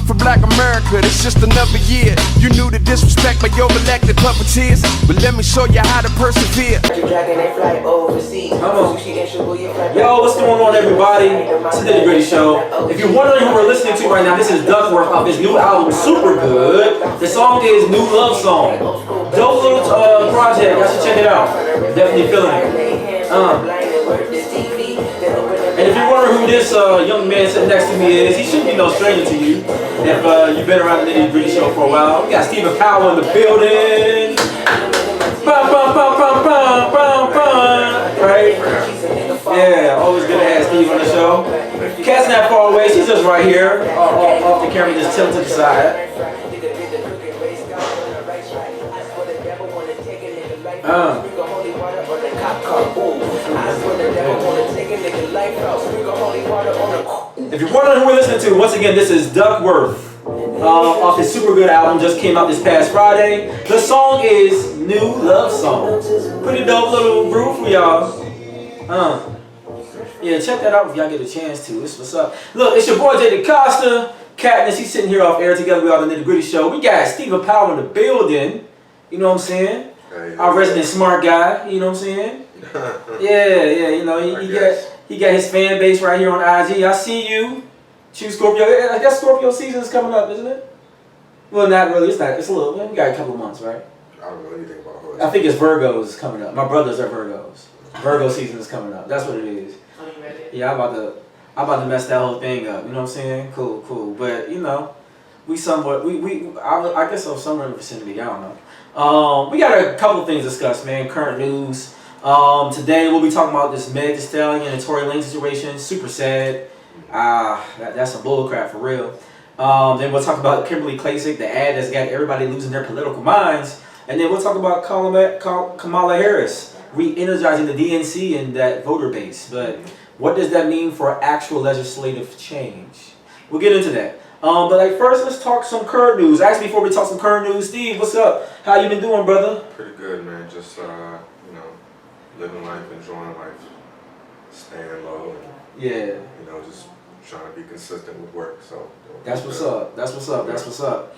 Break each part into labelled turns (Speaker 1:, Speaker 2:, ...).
Speaker 1: for Black America, it's just another year. You knew the disrespect by your elected puppeteers, but let me show you how to persevere.
Speaker 2: Yo, what's going on, everybody? It's the Nitty Gritty Show. If you're wondering who we're listening to right now, this is Duckwrth off his new album, SuperGood. The song is New Love Song. Dope little project, y'all should check it out. Definitely feeling it. And if you're wondering who this young man sitting next to me is, he shouldn't be no stranger to you if you've been around the Nitty Gritty Show for a while. We got Stephen Powell in the building. Right? Yeah, always good to have Steve on the show. Cat's not far away, she's just right here. Off the camera, just tilted to the side. If you're wondering who we're listening to, once again, this is Duckwrth off his SuperGood album, just came out this past Friday. The song is New Love Song. Pretty dope little groove for y'all. Yeah, check that out if y'all get a chance to. This what's up. Look, it's your boy J. DeCosta. Katniss, he's sitting here off air together with all the Nitty Gritty Show. We got Stephen Powell in the building. You know what I'm saying? Our resident smart guy. You know what I'm saying? Yeah. You know, he got his fan base right here on IG. I see you. Choose Scorpio. I guess Scorpio season is coming up, isn't it? Well, not really. It's not. It's a little. We got a couple months, right?
Speaker 3: I don't know anything about horoscopes.
Speaker 2: I think it's Virgos coming up. My brothers are Virgos. Virgo season is coming up. That's what it is. Yeah, I'm about to mess that whole thing up. You know what I'm saying? Cool. But you know, I guess so somewhere in the vicinity. I don't know. We got a couple things to discuss, man. Current news. Today we'll be talking about this Meg the Stallion and Tory Lanez situation. Super sad. That's some bullcrap for real. Then we'll talk about Kimberly Klacik, the ad that's got everybody losing their political minds. And then we'll talk about Kamala Harris re-energizing the DNC and that voter base. But what does that mean for actual legislative change? We'll get into that. But like first, let's talk some current news. Actually, before we talk some current news, Steve, what's up? How you been doing, brother?
Speaker 3: Pretty good, man. Just living life, enjoying life, staying low, and just trying to be consistent with work. So
Speaker 2: that's what's up. That's what's up.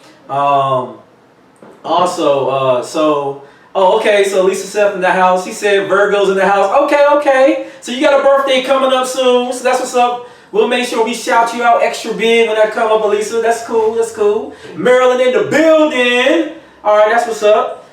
Speaker 2: Okay. So Lisa Seth in the house. He said Virgo's in the house. Okay. So you got a birthday coming up soon. So that's what's up. We'll make sure we shout you out extra big when that come up, Elisa. That's cool. Maryland in the building. All right, that's what's up.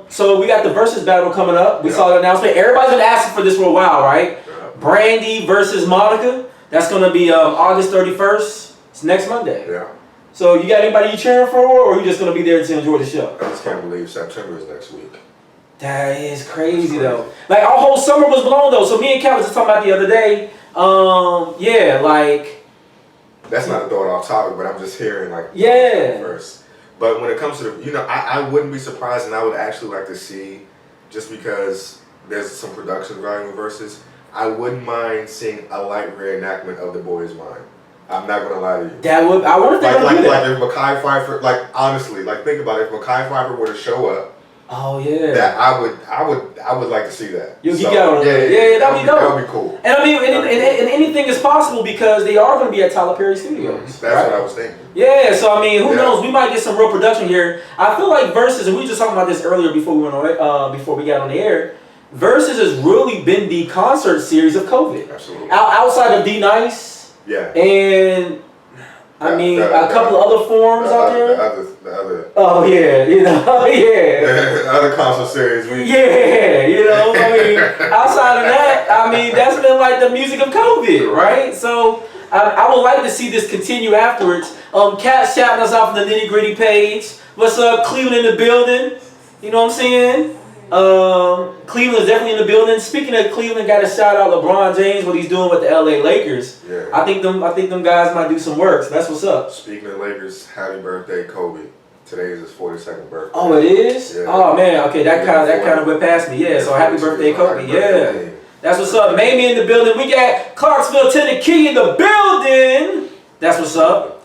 Speaker 2: So we got the versus battle coming up. We saw the announcement. Everybody's been asking for this for a while, right? Brandy versus Monica. That's gonna be August 31st. It's next Monday.
Speaker 3: Yeah.
Speaker 2: So you got anybody you cheering for, or are you just gonna be there to enjoy the show?
Speaker 3: I just can't believe September is next week.
Speaker 2: That is crazy though. Like our whole summer was blown though. So me and Kat was just talking about the other day.
Speaker 3: That's not a thought off topic, but I'm just hearing first. But when it comes to I wouldn't be surprised, and I would actually like to see, just because there's some production value versus, I wouldn't mind seeing a light reenactment of The Boy's Mind. I'm not gonna lie to you.
Speaker 2: I wonder if they're gonna do that.
Speaker 3: Like if Mekhi Phifer, honestly, think about it. If Mekhi Phifer were to show up.
Speaker 2: Oh yeah.
Speaker 3: That I would like to see that.
Speaker 2: Yeah, that'd be dope.
Speaker 3: That'd be cool.
Speaker 2: And I mean, and anything is possible because they are going to be at Tyler Perry Studios.
Speaker 3: That's what I was thinking.
Speaker 2: Yeah, so I mean, who knows? We might get some real production here. I feel like Versus, and we were just talking about this earlier before we got on the air. Versus has really been the concert series of COVID.
Speaker 3: Absolutely.
Speaker 2: Outside of D Nice.
Speaker 3: Yeah.
Speaker 2: And a couple of other forums out there.
Speaker 3: The other.
Speaker 2: Oh yeah,
Speaker 3: The other concert series.
Speaker 2: Outside of that, that's been like the music of COVID, right? So I would like to see this continue afterwards. Kat shouting us out from the Nitty Gritty page. What's up, Cleveland in the building? You know what I'm saying? Cleveland's definitely in the building. Speaking of Cleveland, got to shout out LeBron James, what he's doing with the LA Lakers.
Speaker 3: Yeah.
Speaker 2: I think them guys might do some work. So that's what's up.
Speaker 3: Speaking of Lakers, happy birthday, Kobe. Today is his 42nd birthday.
Speaker 2: Oh, it is? Yeah. Oh man, okay, that kind of went past me. Yeah, so happy birthday, Kobe. Yeah. That's what's up. Mamie in the building. We got Clarksville, Tennessee in the building. That's what's up.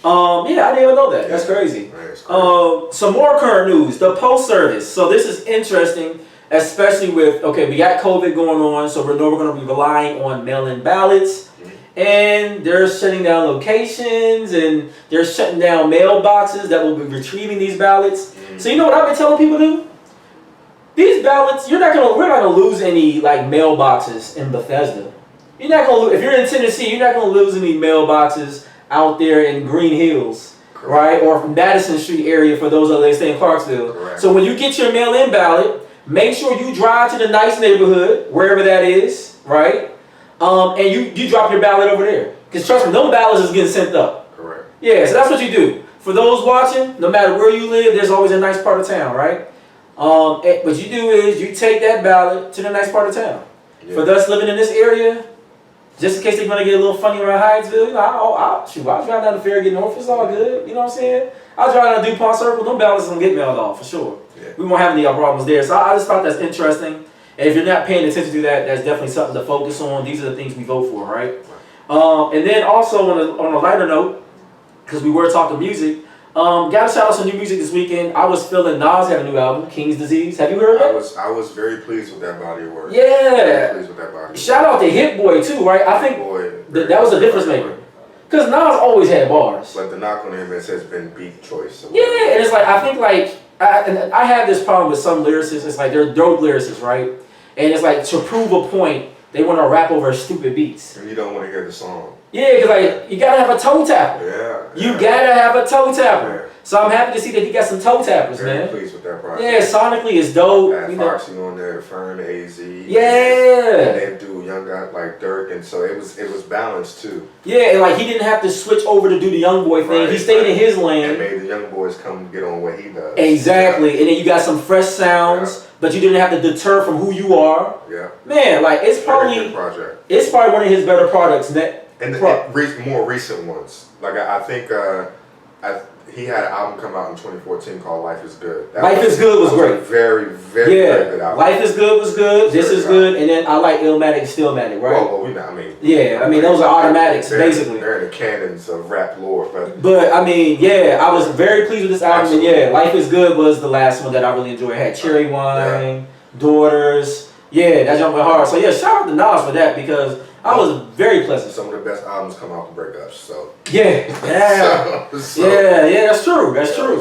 Speaker 2: I didn't even know that. That's crazy. Some more current news. The post service. So this is interesting, especially with, we got COVID going on, so we know we're going to be relying on mail-in ballots. and they're shutting down locations and they're shutting down mailboxes that will be retrieving these ballots. So you know what I've been telling people to do? These ballots, we're not gonna lose any like mailboxes in Bethesda. You're not gonna if you're in Tennessee, you're not gonna lose any mailboxes out there in Green Hills, right? Or from Madison Street area for those that stay in Clarksville.
Speaker 3: Correct.
Speaker 2: So when you get your mail-in ballot, make sure you drive to the nice neighborhood, wherever that is, right? And you drop your ballot over there. Because trust me, those ballots is getting sent up.
Speaker 3: Correct.
Speaker 2: Yeah, so that's what you do. For those watching, no matter where you live, there's always a nice part of town, right? What you do is you take that ballot to the nice part of town. Yeah. For us living in this area, just in case they're going to get a little funny around Hyattsville, you know, I'll drive down the Farragut North, it's all good, you know what I'm saying? I'll drive down DuPont Circle, no ballots going to get mailed off, for sure. Yeah. We won't have any problems there. So I just thought that's interesting. And if you're not paying attention to that, that's definitely something to focus on. These are the things we vote for, right? And then also on a lighter note, because we were talking music, got to shout out some new music this weekend. I was feeling Nas had a new album, King's Disease. Have you heard that?
Speaker 3: I was very pleased with that body of work.
Speaker 2: Yeah.
Speaker 3: Very pleased with that body of work.
Speaker 2: Shout out to Hit Boy too, right? I think that was a difference maker. Because Nas always had bars.
Speaker 3: But the knock on him has been beat choice. So
Speaker 2: yeah, and it's like, I think like, I have this problem with some lyricists. It's like they're dope lyricists, right? And it's like to prove a point, they want to rap over stupid beats.
Speaker 3: And you don't want to hear the song.
Speaker 2: Yeah, because like you gotta have a toe tapper.
Speaker 3: Yeah.
Speaker 2: You gotta have a toe tapper. Yeah. So I'm happy to see that he got some toe tappers, man.
Speaker 3: Very pleased with that project.
Speaker 2: Yeah, sonically it's dope.
Speaker 3: Had Foxy on there, Fern, AZ.
Speaker 2: Yeah.
Speaker 3: And they do young guys like Dirk, and so it was balanced too.
Speaker 2: Yeah, and like he didn't have to switch over to do the young boy thing.
Speaker 3: Right,
Speaker 2: he stayed in his lane.
Speaker 3: And made the young boys come get on what he does.
Speaker 2: Exactly, and then you got some fresh sounds, but you didn't have to deter from who you are.
Speaker 3: Yeah.
Speaker 2: Man, like it's probably one of his better products.
Speaker 3: More recent ones. Like I think he had an album come out in 2014 called Life Is Good.
Speaker 2: Life Is Good was great.
Speaker 3: Very good album.
Speaker 2: Life Is Good was good. This is good, and then I like Illmatic, Stillmatic, right?
Speaker 3: Well, I mean.
Speaker 2: Yeah, I mean those are automatics basically.
Speaker 3: They're in the canons of rap lore,
Speaker 2: but I mean, yeah, I was very pleased with this album, and yeah, Life Is Good was the last one that I really enjoyed. It had Cherry Wine, Daughters. Yeah, that jump went hard. So yeah, shout out to Nas for that because I was very pleasant.
Speaker 3: Some of the best albums come out from breakups, so.
Speaker 2: Yeah. Yeah, that's true. That's true.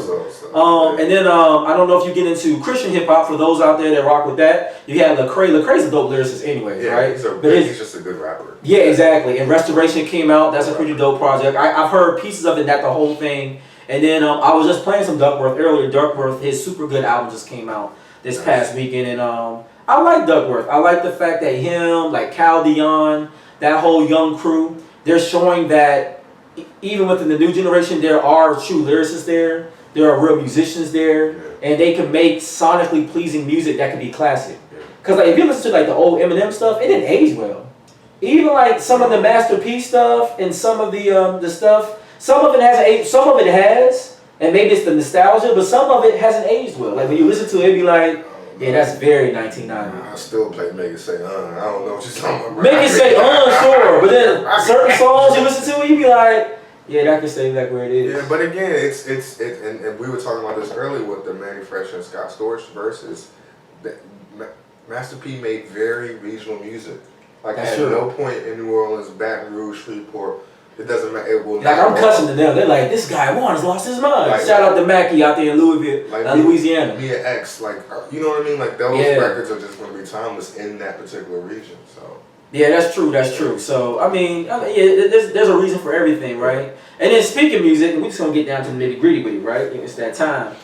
Speaker 2: And then I don't know if you get into Christian hip hop. For those out there that rock with that, you had Lecrae. Lecrae's a dope lyricist, anyways, right?
Speaker 3: He's just a good rapper.
Speaker 2: Yeah, exactly. And Restoration came out. That's a pretty dope project. I've heard pieces of it, not the whole thing. And then I was just playing some Duckwrth earlier. Duckwrth, his SuperGood album just came out this past weekend, and I like Duckwrth. I like the fact that him, like Cal Dion, that whole young crew, they're showing that even within the new generation, there are true lyricists there. There are real musicians there, and they can make sonically pleasing music that can be classic. Cause like if you listen to like the old Eminem stuff, it didn't age well. Even like some of the Master P stuff and some of the stuff, some of it hasn't aged. Some of it has, and maybe it's the nostalgia, but some of it hasn't aged well. Like when you listen to it, it'd be like, yeah, that's very 1990.
Speaker 3: I still play Make It Say, I don't know what you're talking about.
Speaker 2: Make It Say, sure. But then certain songs you listen to, you be like, yeah, that can stay back where it is.
Speaker 3: Yeah, but again, it's and we were talking about this earlier with the Manny Fresh and Scott Storch verses. Master P made very regional music. Like at no point in New Orleans, Baton Rouge, Shreveport, it doesn't matter. It will
Speaker 2: like I'm cussing to them. They're like, this guy has lost his mind. Like, shout out to Mackie out there in Louisville, Louisiana.
Speaker 3: Mia X, like you know what I mean? Like those records are just going to be timeless in that particular region. So
Speaker 2: yeah, that's true. That's true. So I mean, yeah, there's a reason for everything, right? And then speaking of music, we're just gonna get down to the nitty gritty with it, right? It's that time.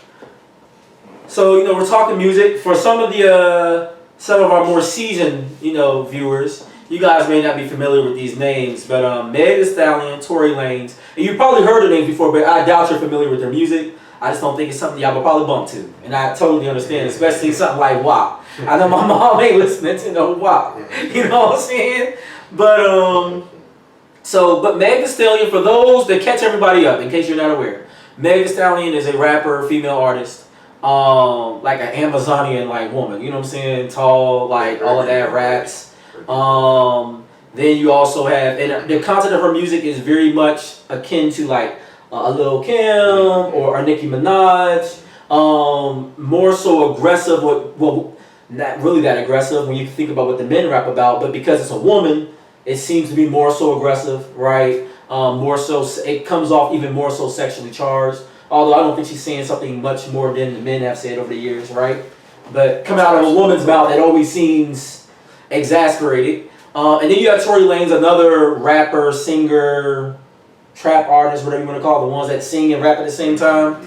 Speaker 2: So we're talking music for some of our more seasoned viewers. You guys may not be familiar with these names, but Meg the Stallion, Tory Lanez, and you've probably heard their names before, but I doubt you're familiar with their music. I just don't think it's something y'all will probably bump to, and I totally understand, especially something like WAP. I know my mom ain't listening to no WAP, you know what I'm saying? But but Meg the Stallion, for those that catch everybody up, in case you're not aware, Meg the Stallion is a rapper, female artist, like an Amazonian woman, you know what I'm saying? Tall, like all of that raps. Then you also have, and the content of her music is very much akin to like a Lil Kim or a Nicki Minaj. More so aggressive, well, not really that aggressive when you think about what the men rap about, but because it's a woman, it seems to be more so aggressive, right? More so, it comes off even more so sexually charged. Although I don't think she's saying something much more than the men have said over the years, right? But coming out of a woman's mouth, it always seems exasperated. And then you have Tory Lanez, another rapper, singer, trap artist, whatever you want to call it, the ones that sing and rap at the same time.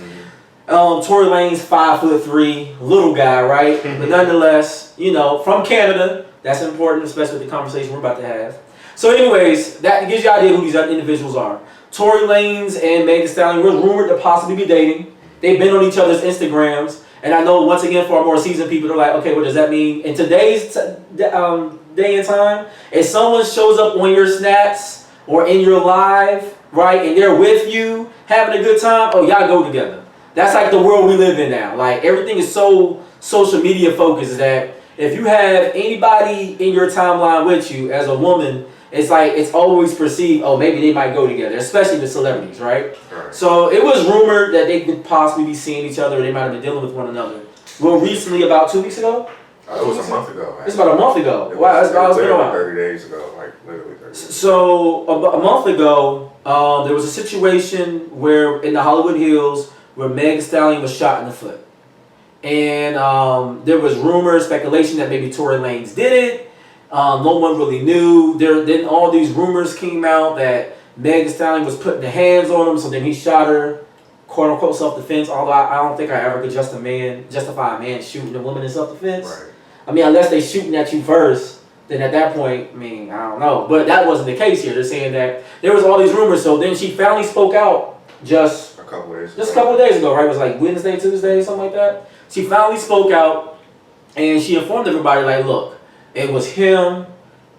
Speaker 2: Tory Lanez, 5'3", little guy, right? But nonetheless, you know, from Canada. That's important, especially with the conversation we're about to have. So anyways, that gives you an idea who these individuals are. Tory Lanez and Meg the Stallion were rumored to possibly be dating. They've been on each other's Instagrams. And I know, once again, for our more seasoned people, they're like, okay, what does that mean? In today's day and time, if someone shows up on your snaps or in your live, right, and they're with you, having a good time, oh, y'all go together. That's like the world we live in now. Like, everything is so social media focused that if you have anybody in your timeline with you as a woman, it's like it's always perceived, oh, maybe they might go together, especially with celebrities, right? So it was rumored that they could possibly be seeing each other, or they might have been dealing with one another. Well, recently, about 2 weeks ago?
Speaker 3: It was a month ago.
Speaker 2: It's about a month ago. Wow, it's been a while.
Speaker 3: 30 days ago, like literally 30 days ago.
Speaker 2: So a month ago, there was a situation where in the Hollywood Hills where Meg the Stallion was shot in the foot. And there was rumors, speculation that maybe Tory Lanez did it. No one really knew. Then all these rumors came out that Meg the Stallion was putting the hands on him, so then he shot her, quote unquote self-defense. Although I don't think I ever could justify a man shooting a woman in self-defense.
Speaker 3: Right.
Speaker 2: I mean, unless they shooting at you first, then at that point, I mean, I don't know. But that wasn't the case here. They're saying that there was all these rumors. So then she finally spoke out just a couple of days ago, right? It was like Wednesday, Tuesday, something like that. She finally spoke out, and she informed everybody, like, look, it was him.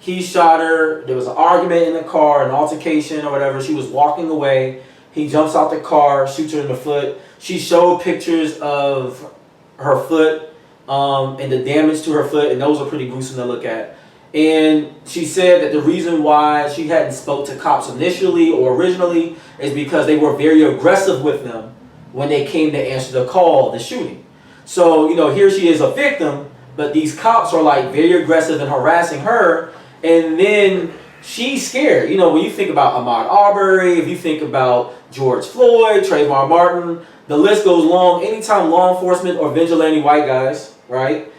Speaker 2: He shot her. There was an argument in the car, an altercation or whatever. She was walking away. He jumps out the car, shoots her in the foot. She showed pictures of her foot and the damage to her foot, and those are pretty gruesome to look at. And she said that the reason why she hadn't spoke to cops initially or originally is because they were very aggressive with them when they came to answer the call, the shooting. So, you know, here she is a victim, but these cops are like very aggressive and harassing her, and then she's scared. You know, when you think about Ahmaud Arbery, if you think about George Floyd, Trayvon Martin, the list goes long. Anytime law enforcement or vigilante white guys, right,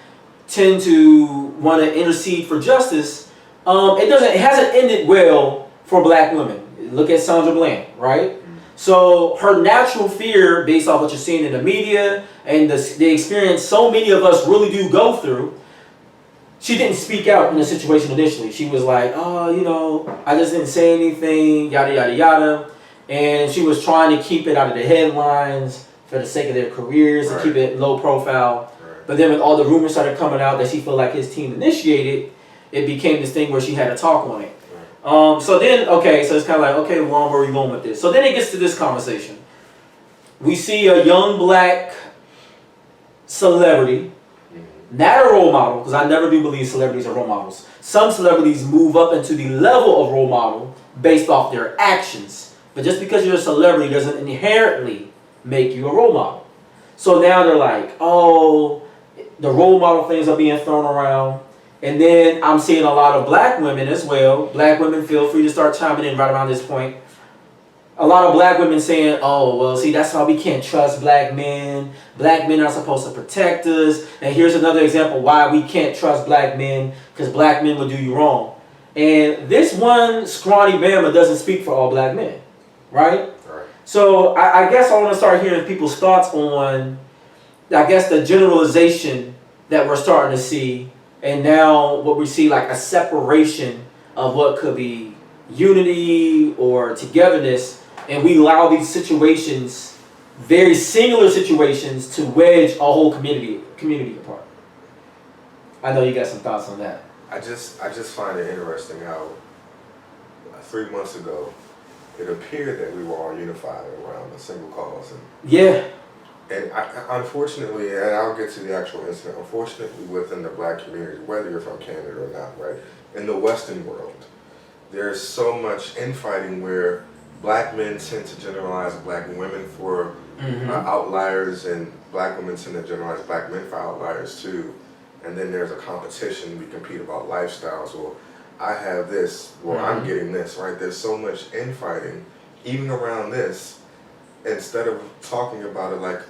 Speaker 2: tend to want to intercede for justice, it hasn't ended well for black women. Look at Sandra Bland, right? So her natural fear, based off what you're seeing in the media and the experience so many of us really do go through, she didn't speak out in the situation initially. She was like, oh, you know, I just didn't say anything, yada, yada, yada. And she was trying to keep it out of the headlines for the sake of their careers and keep it low profile. But then when all the rumors started coming out that she felt like his team initiated, it became this thing where she had to talk on it. So then, okay, so it's kind of like, okay, well, where are we going with this? So then it gets to this conversation. We see a young black celebrity, not a role model, because I never do believe celebrities are role models. Some celebrities move up into the level of role model based off their actions. But just because you're a celebrity doesn't inherently make you a role model. So now they're like, oh, the role model things are being thrown around. And then I'm seeing a lot of black women as well. Black women, feel free to start chiming in right around this point. A lot of black women saying, oh, well, see, that's why we can't trust black men. Black men are supposed to protect us. And here's another example why we can't trust black men, because black men will do you wrong. And this one scrawny Bama doesn't speak for all black men, right? So I guess I want to start hearing people's thoughts on, I guess, the generalization that we're starting to see. And now what we see, like a separation of what could be unity or togetherness, and we allow these situations, very singular situations, to wedge a whole community apart. I know you got some thoughts on that.
Speaker 3: I just find it interesting how 3 months ago it appeared that we were all unified around a single cause. And unfortunately, and I'll get to the actual incident, unfortunately within the black community, whether you're from Canada or not, right, in the Western world, there's so much infighting where black men tend to generalize black women for outliers, and black women tend to generalize black men for outliers too. And then there's a competition, we compete about lifestyles. Well, I have this, well, I'm getting this, right? There's so much infighting, even around this, instead of talking about it like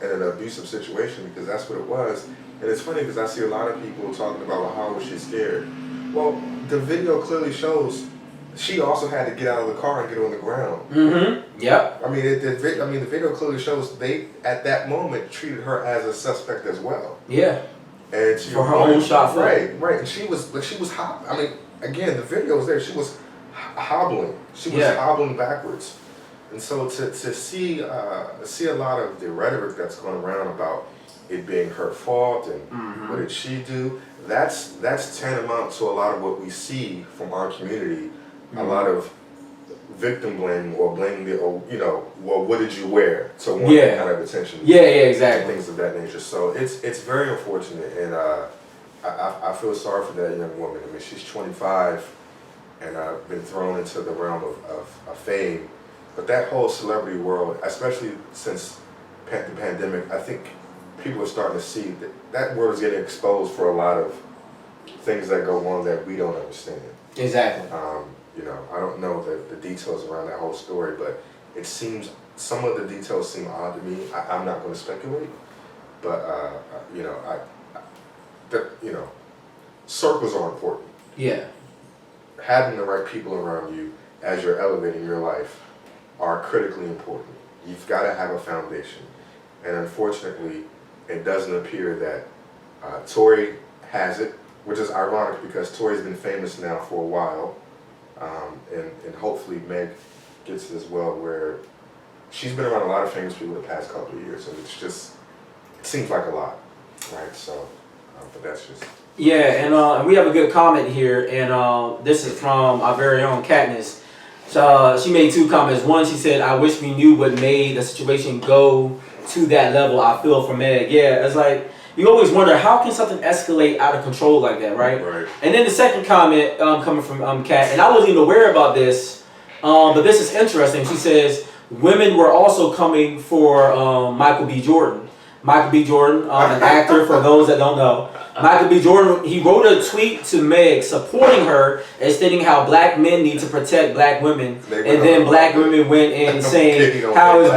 Speaker 3: in an abusive situation, because that's what it was. And it's funny because I see a lot of people talking about, well, how was she scared? Well, the video clearly shows she also had to get out of the car and get on the ground.
Speaker 2: Mm-hmm. Yep.
Speaker 3: I mean, the video clearly shows they, at that moment, treated her as a suspect as well.
Speaker 2: Yeah.
Speaker 3: And
Speaker 2: for her own shot.
Speaker 3: Right. And she was hobbling. I mean, again, the video was there. She was hobbling. She was hobbling backwards. And so to see a lot of the rhetoric that's going around about it being her fault and what did she do, that's tantamount to a lot of what we see from our community. A lot of victim blaming or blaming well, what did you wear to want that kind of attention?
Speaker 2: Yeah, exactly.
Speaker 3: Things of that nature. So it's very unfortunate, and I feel sorry for that young woman. I mean, she's 25 and been thrown into the realm of fame. But that whole celebrity world, especially since the pandemic, I think people are starting to see that world is getting exposed for a lot of things that go on that we don't understand.
Speaker 2: Exactly.
Speaker 3: I don't know the details around that whole story, but it seems, some of the details seem odd to me. I'm not going to speculate, but circles are important.
Speaker 2: Yeah.
Speaker 3: Having the right people around you as you're elevating your life are critically important. You've got to have a foundation, and unfortunately, it doesn't appear that Tory has it, which is ironic because Tory's been famous now for a while. And hopefully Meg gets it as well, where she's been around a lot of famous people the past couple of years, and it seems like a lot, right? So, but that's just...
Speaker 2: Yeah, and we have a good comment here, and this is from our very own Katniss. So she made 2 comments. One, she said, "I wish we knew what made the situation go to that level. I feel for Meg." Yeah, it's like, you always wonder, how can something escalate out of control like that, right?
Speaker 3: Right.
Speaker 2: And then the second comment coming from Kat, and I wasn't even aware about this, but this is interesting. She says, women were also coming for Michael B. Jordan. Michael B. Jordan, an actor, for those that don't know. Michael B. Jordan, he wrote a tweet to Meg supporting her and stating how black men need to protect black women. And then black women went in saying how is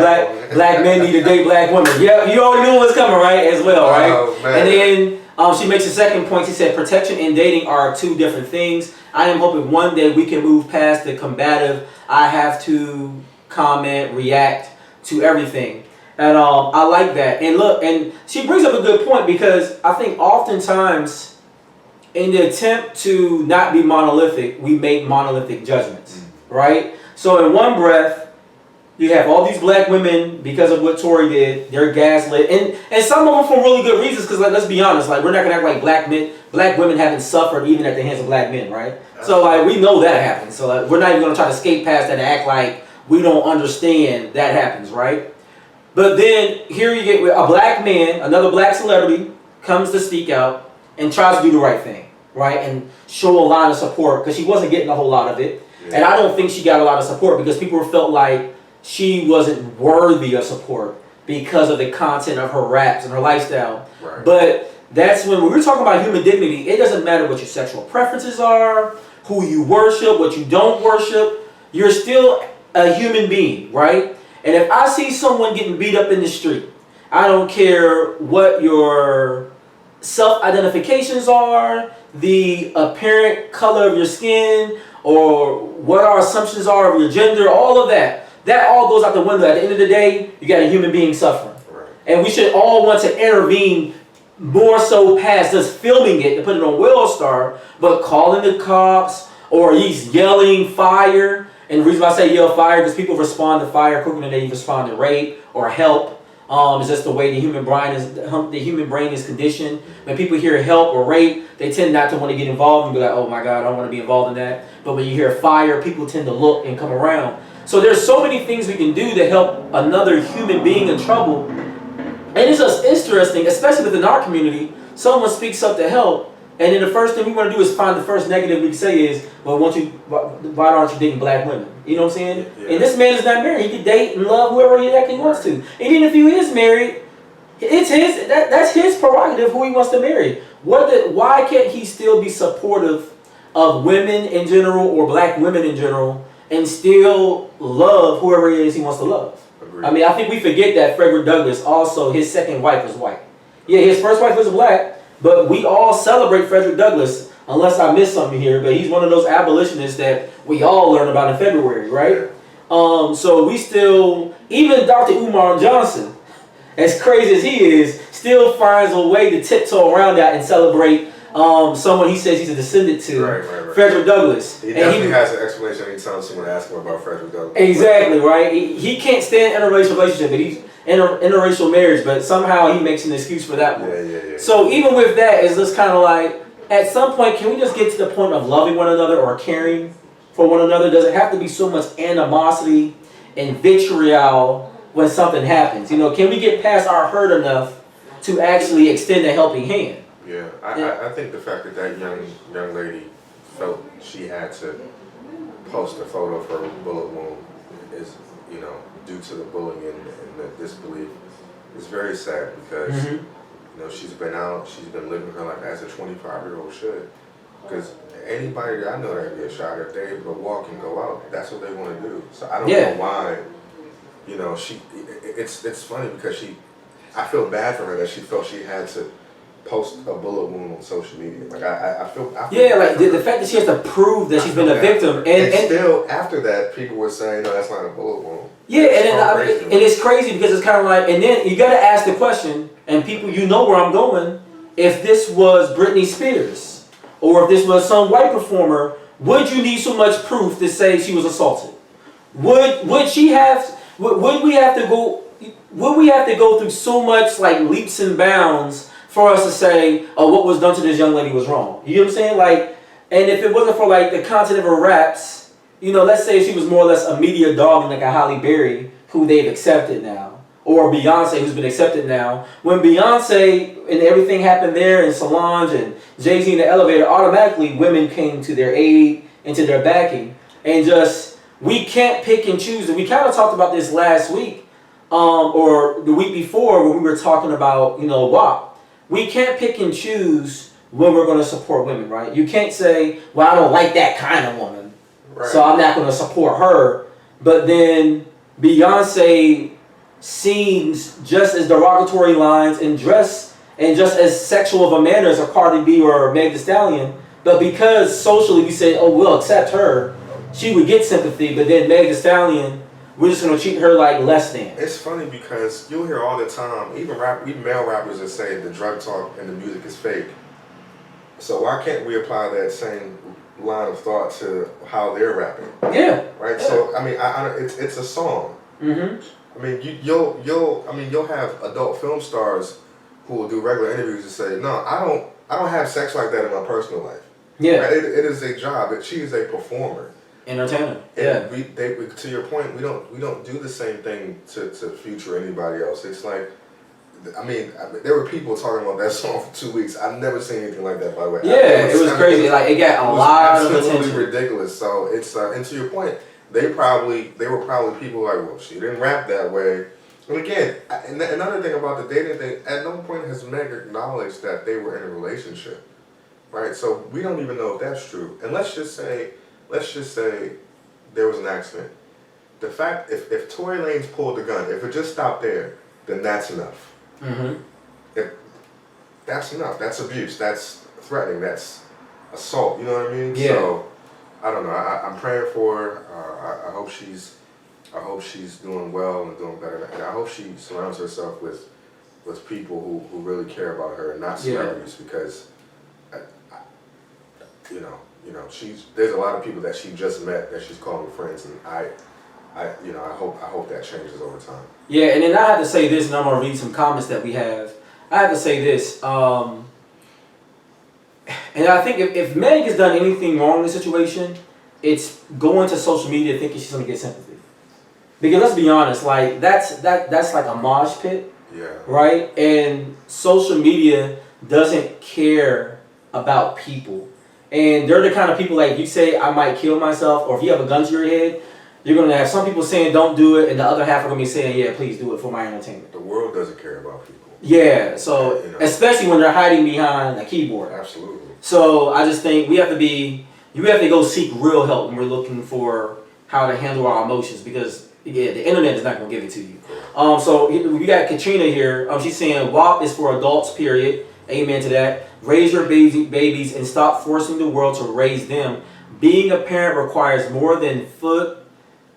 Speaker 2: black men need to date black women. Yeah, you already knew what's coming, right, as well, right?
Speaker 3: Oh,
Speaker 2: and then she makes a second point. She said, protection and dating are 2 different things. I am hoping one day we can move past the combative, I have to comment, react to everything. And I like that. And look, and she brings up a good point, because I think oftentimes in the attempt to not be monolithic, we make monolithic judgments, right? So in one breath, you have all these black women, because of what Tory did, they're gaslit. And some of them for really good reasons, because let's be honest, we're not going to act like black women haven't suffered even at the hands of black men, right? So we know that happens. So we're not even going to try to skate past that and act like we don't understand that happens, right? But then here you get a black man, another black celebrity, comes to speak out and tries to do the right thing, right? And show a lot of support, because she wasn't getting a whole lot of it. Yeah. And I don't think she got a lot of support because people felt like she wasn't worthy of support because of the content of her raps and her lifestyle.
Speaker 3: Right.
Speaker 2: But that's when we're talking about human dignity, it doesn't matter what your sexual preferences are, who you worship, what you don't worship, you're still a human being, right? And if I see someone getting beat up in the street, I don't care what your self-identifications are, the apparent color of your skin, or what our assumptions are of your gender, all of that. That all goes out the window. At the end of the day, you got a human being suffering.
Speaker 3: Right.
Speaker 2: And we should all want to intervene more so past just filming it to put it on Wellstar, but calling the cops, or he's yelling fire. And the reason why I say yell fire, because people respond to fire quicker than they respond to rape or help. It's just the way the human brain is conditioned. When people hear help or rape, they tend not to want to get involved and be like, oh my God, I don't want to be involved in that. But when you hear fire, people tend to look and come around. So there's so many things we can do to help another human being in trouble. And it's just interesting, especially within our community, someone speaks up to help, and then the first thing we want to do is find the first negative we can say is, well, why aren't you dating black women? You know what I'm saying? Yeah. And this man is not married. He can date and love whoever he actually wants to. And even if he is married, it's that's his prerogative who he wants to marry. Why can't he still be supportive of women in general or black women in general and still love whoever it is he wants to love. Agreed. I mean, I think we forget that Frederick Douglass also, his second wife was white. Yeah, his first wife was black, but we all celebrate Frederick Douglass, unless I missed something here, but he's one of those abolitionists that we all learn about in February, right? So we still, even Dr. Umar Johnson, as crazy as he is, still finds a way to tiptoe around that and celebrate someone he says he's a descendant to, right. Frederick Douglass.
Speaker 3: He definitely has an explanation anytime someone asks him about Frederick Douglass.
Speaker 2: Exactly, right? He can't stand interracial relationship, but he's interracial marriage, but somehow he makes an excuse for that one. Yeah. So even with that, it's just kind of like, at some point, can we just get to the point of loving one another or caring for one another? Does it have to be so much animosity and vitriol when something happens? You know, can we get past our hurt enough to actually extend a helping hand?
Speaker 3: Yeah, I think the fact that that young lady felt she had to post a photo of her bullet wound is, you know, due to the bullying and the disbelief is very sad because, you know, she's been out, she's been living her life as a 25-year-old should. Because anybody that I know that get shot, if they're able to walk and go out, that's what they want to do. So I don't know why, you know, it's funny because I feel bad for her that she felt she had to post a bullet wound on social media. Like I feel
Speaker 2: like the fact that she has to prove that she's been a victim, and
Speaker 3: still after that, people were saying, "No, that's not a bullet wound."
Speaker 2: Yeah, and it's crazy because it's kind of like, and then you got to ask the question, and people, you know where I'm going. If this was Britney Spears, or if this was some white performer, would you need so much proof to say she was assaulted? Would she have? Would we have to go? Would we have to go through so much like leaps and bounds for us to say, oh, what was done to this young lady was wrong? You know what I'm saying? Like, and if it wasn't for like the content of her raps, you know, let's say she was more or less a media dog like a Halle Berry, who they've accepted now, or Beyonce, who's been accepted now. When Beyonce and everything happened there, and Solange and Jay-Z in the elevator, automatically women came to their aid and to their backing, and just we can't pick and choose. And we kind of talked about this last week, or the week before when we were talking about, you know, WAP. We can't pick and choose when we're going to support women, right? You can't say, well, I don't like that kind of woman, so I'm not going to support her. But then Beyonce sings just as derogatory lines and dress and just as sexual of a manner as a Cardi B or Meg the Stallion. But because socially we say, oh, we'll accept her, she would get sympathy. But then Meg the Stallion, we're just going to treat her like less than.
Speaker 3: It's funny because you'll hear all the time, even male rappers that say the drug talk and the music is fake. So why can't we apply that same line of thought to how they're rapping?
Speaker 2: Yeah.
Speaker 3: Right? Yeah. So, I mean, it's a song. I mean, you'll have adult film stars who will do regular interviews and say, no, I don't have sex like that in my personal life. Yeah. Right? It is a job. She is a performer.
Speaker 2: Entertainer.
Speaker 3: And to your point, we don't do the same thing to Future or anybody else. It's like, I mean, there were people talking about that song for 2 weeks. I've never seen anything like that, by the way.
Speaker 2: Yeah, it was crazy. It got a lot of attention.
Speaker 3: Absolutely ridiculous. So it's and to your point, they were probably people like, well, she didn't rap that way. And again, another thing about the dating thing, at no point has Meg acknowledged that they were in a relationship, right? So we don't even know if that's true. And let's just say there was an accident. The fact, if Tory Lanez pulled the gun, if it just stopped there, then that's enough. If that's enough. That's abuse. That's threatening. That's assault. You know what I mean? Yeah. So I don't know. I'm praying for her. I hope she's doing well and doing better. And I hope she surrounds herself with people who really care about her and not celebrities because you know, there's a lot of people that she just met that she's calling friends, and I hope that changes over time.
Speaker 2: Yeah, and then I have to say this, and I'm gonna read some comments that we have. I have to say this, and I think if Meg has done anything wrong in this situation, it's going to social media thinking she's gonna get sympathy. Because let's be honest, like that's like a mosh pit, right? And social media doesn't care about people. And they're the kind of people, like, you say, I might kill myself, or if you have a gun to your head, you're going to have some people saying, don't do it, and the other half are going to be saying, yeah, please do it for my entertainment.
Speaker 3: The world doesn't care about people.
Speaker 2: Yeah, so, especially when they're hiding behind a keyboard.
Speaker 3: Absolutely.
Speaker 2: So, I just think we have to be you have to go seek real help when we're looking for how to handle our emotions, because the internet is not going to give it to you. So we got Katrina here. She's saying WAP is for adults, period. Amen to that. Raise your babies and stop forcing the world to raise them. Being a parent requires more than food,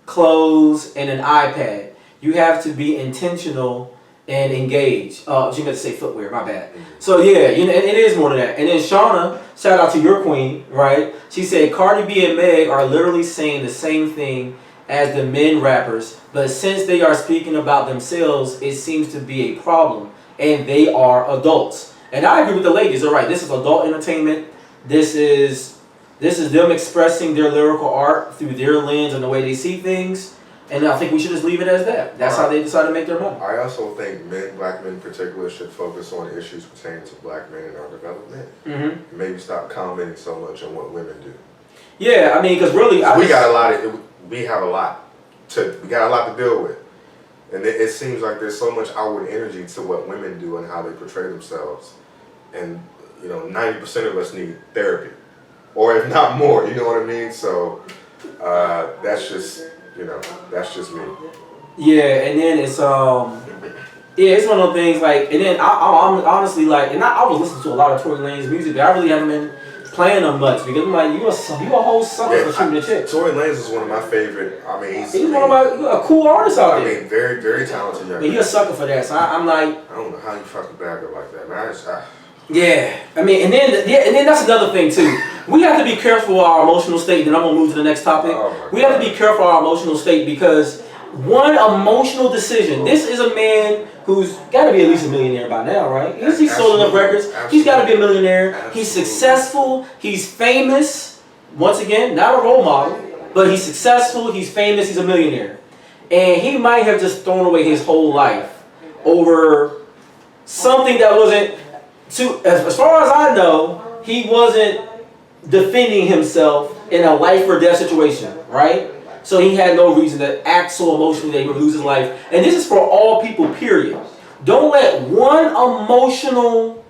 Speaker 2: clothes, and an iPad. You have to be intentional and engaged. She meant to say footwear, my bad. So yeah, and it is more than that. And then Shauna, shout out to your queen, right? She said Cardi B and Meg are literally saying the same thing as the men rappers, but since they are speaking about themselves, it seems to be a problem, and they are adults. And I agree with the ladies. All right, this is adult entertainment. This is them expressing their lyrical art through their lens and the way they see things. And I think we should just leave it as that. That's how they decide to make their money.
Speaker 3: I also think black men in particular, should focus on issues pertaining to black men and our development. Mm-hmm. Maybe stop commenting so much on what women do. Yeah, I mean, because really, we have a lot to deal with, and it seems like there's so much outward energy to what women do and how they portray themselves, and 90% of us need therapy, or if not more. You know what I mean? So that's just me. Yeah, and then it's it's one of those things like, and then I'm honestly like, and I was listening to a lot of Tory Lanez music, but I really haven't been playing them much because I'm like, you a whole sucker for shooting a chick. Tory Lanez is one of my favorite. I mean,
Speaker 2: he's one of a cool artist out there.
Speaker 3: I mean, very, very talented young man.
Speaker 2: But he's a sucker for that, so I'm like,
Speaker 3: I don't know how you fucking bag up like that, man.
Speaker 2: Yeah, I mean, and then that's another thing too. We have to be careful of our emotional state. Then I'm gonna move to the next topic. We have to be careful of our emotional state, because one emotional decision. This is a man who's got to be at least a millionaire by now, right? He's sold enough records. Absolutely. He's got to be a millionaire. Absolutely. He's successful. He's famous. Once again, not a role model, but he's successful. He's famous. He's a millionaire, and he might have just thrown away his whole life over something that wasn't. As far as I know, he wasn't defending himself in a life or death situation, right? So he had no reason to act so emotionally that he would lose his life. And this is for all people, period. Don't let one emotional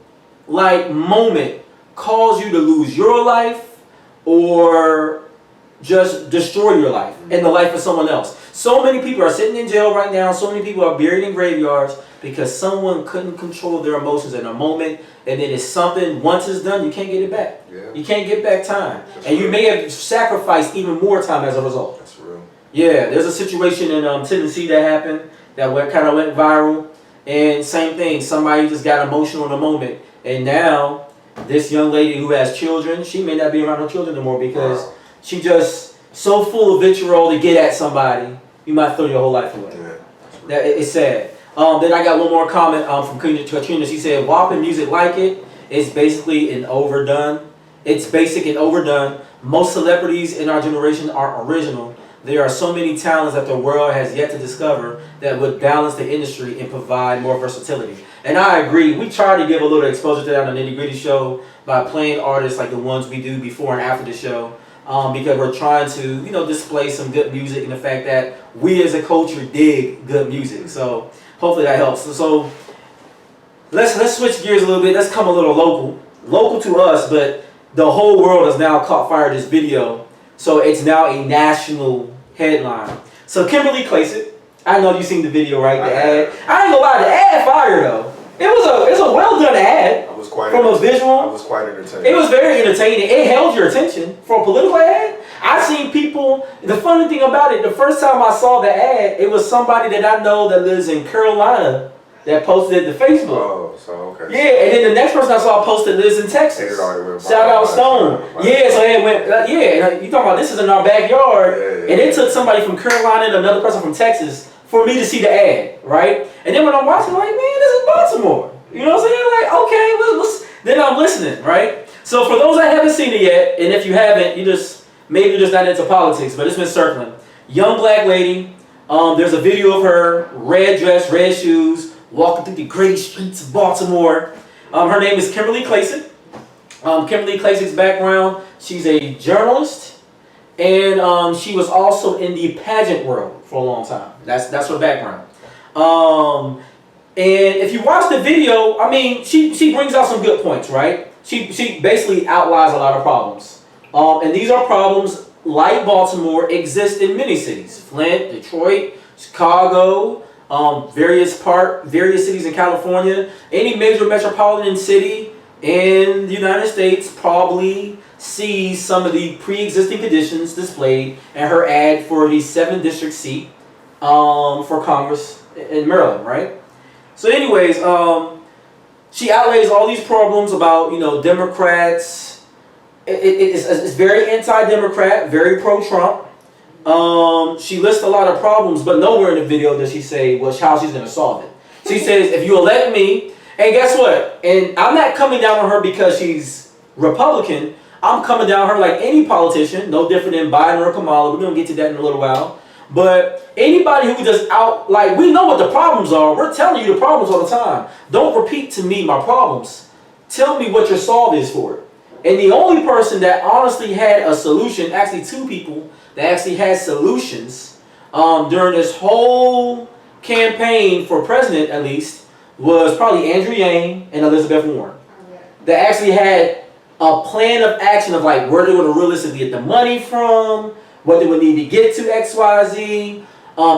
Speaker 2: moment cause you to lose your life or just destroy your life and the life of someone else. So many people are sitting in jail right now. So many people are buried in graveyards because someone couldn't control their emotions in a moment, and then it's something, once it's done, you can't get it back. Yeah. You can't get back time. That's and real. You may have sacrificed even more time as a result. That's real. Yeah, there's a situation in Tennessee that happened that kind of went viral, and same thing, somebody just got emotional in a moment, and now this young lady who has children, she may not be around her children anymore because she just so full of vitriol to get at somebody, you might throw your whole life away. Yeah. It's sad. Then I got one more comment from Katrina. She said, WAP and music like it is basically an overdone. It's basic and overdone. Most celebrities in our generation are original. There are so many talents that the world has yet to discover that would balance the industry and provide more versatility. And I agree. We try to give a little exposure to that on the Nitty Gritty Show by playing artists like the ones we do before and after the show. Because we're trying to, display some good music and the fact that we as a culture dig good music. So hopefully that helps. So let's switch gears a little bit. Let's come a little local to us, but the whole world has now caught fire to this video. So it's now a national headline. So Kimberly Klacik, I know you've seen the video, right? The ad. I ain't gonna lie, the ad fire though. It's a well done ad. I was quite entertaining. It was very entertaining. It held your attention for a political ad. I've seen people. The funny thing about it, the first time I saw the ad, it was somebody that I know that lives in Carolina that posted it to Facebook. Oh, so okay. Yeah, and then the next person I saw posted lives in Texas. Shout out Stone. Yeah, so it went. You talking about this is in our backyard, and it took somebody from Carolina and another person from Texas for me to see the ad, right? And then when I'm watching, I'm like, man, this is Baltimore. You know what I'm saying? Like, okay, then I'm listening, right? So for those that haven't seen it yet, and if you haven't, maybe you're just not into politics, but it's been circling. Young black lady. There's a video of her, red dress, red shoes, walking through the great streets of Baltimore. Her name is Kimberly Klacik. Kimberly Klacik's background, she's a journalist, and she was also in the pageant world for a long time. That's her background. And if you watch the video, she brings out some good points, right? She basically outlines a lot of problems
Speaker 4: And these are problems like Baltimore exist in many cities. Flint, Detroit, Chicago, various cities in California. Any major metropolitan city in the United States probably sees some of the pre-existing conditions displayed in her ad for the 7th district seat for Congress in Maryland, right? So anyways, she outlays all these problems about, Democrats. It's very anti-Democrat, very pro-Trump. She lists a lot of problems, but nowhere in the video does she say how she's going to solve it. She says, if you elect me, and guess what? And I'm not coming down on her because she's Republican. I'm coming down on her like any politician, no different than Biden or Kamala. We're going to get to that in a little while. But anybody who just we know what the problems are. We're telling you the problems all the time. Don't repeat to me my problems. Tell me what your solve is for it. And the only person that honestly had a solution, actually two people that actually had solutions during this whole campaign for president at least, was probably Andrew Yang and Elizabeth Warren. That actually had a plan of action of like where they would realistically get the money from, what they would need to get to XYZ,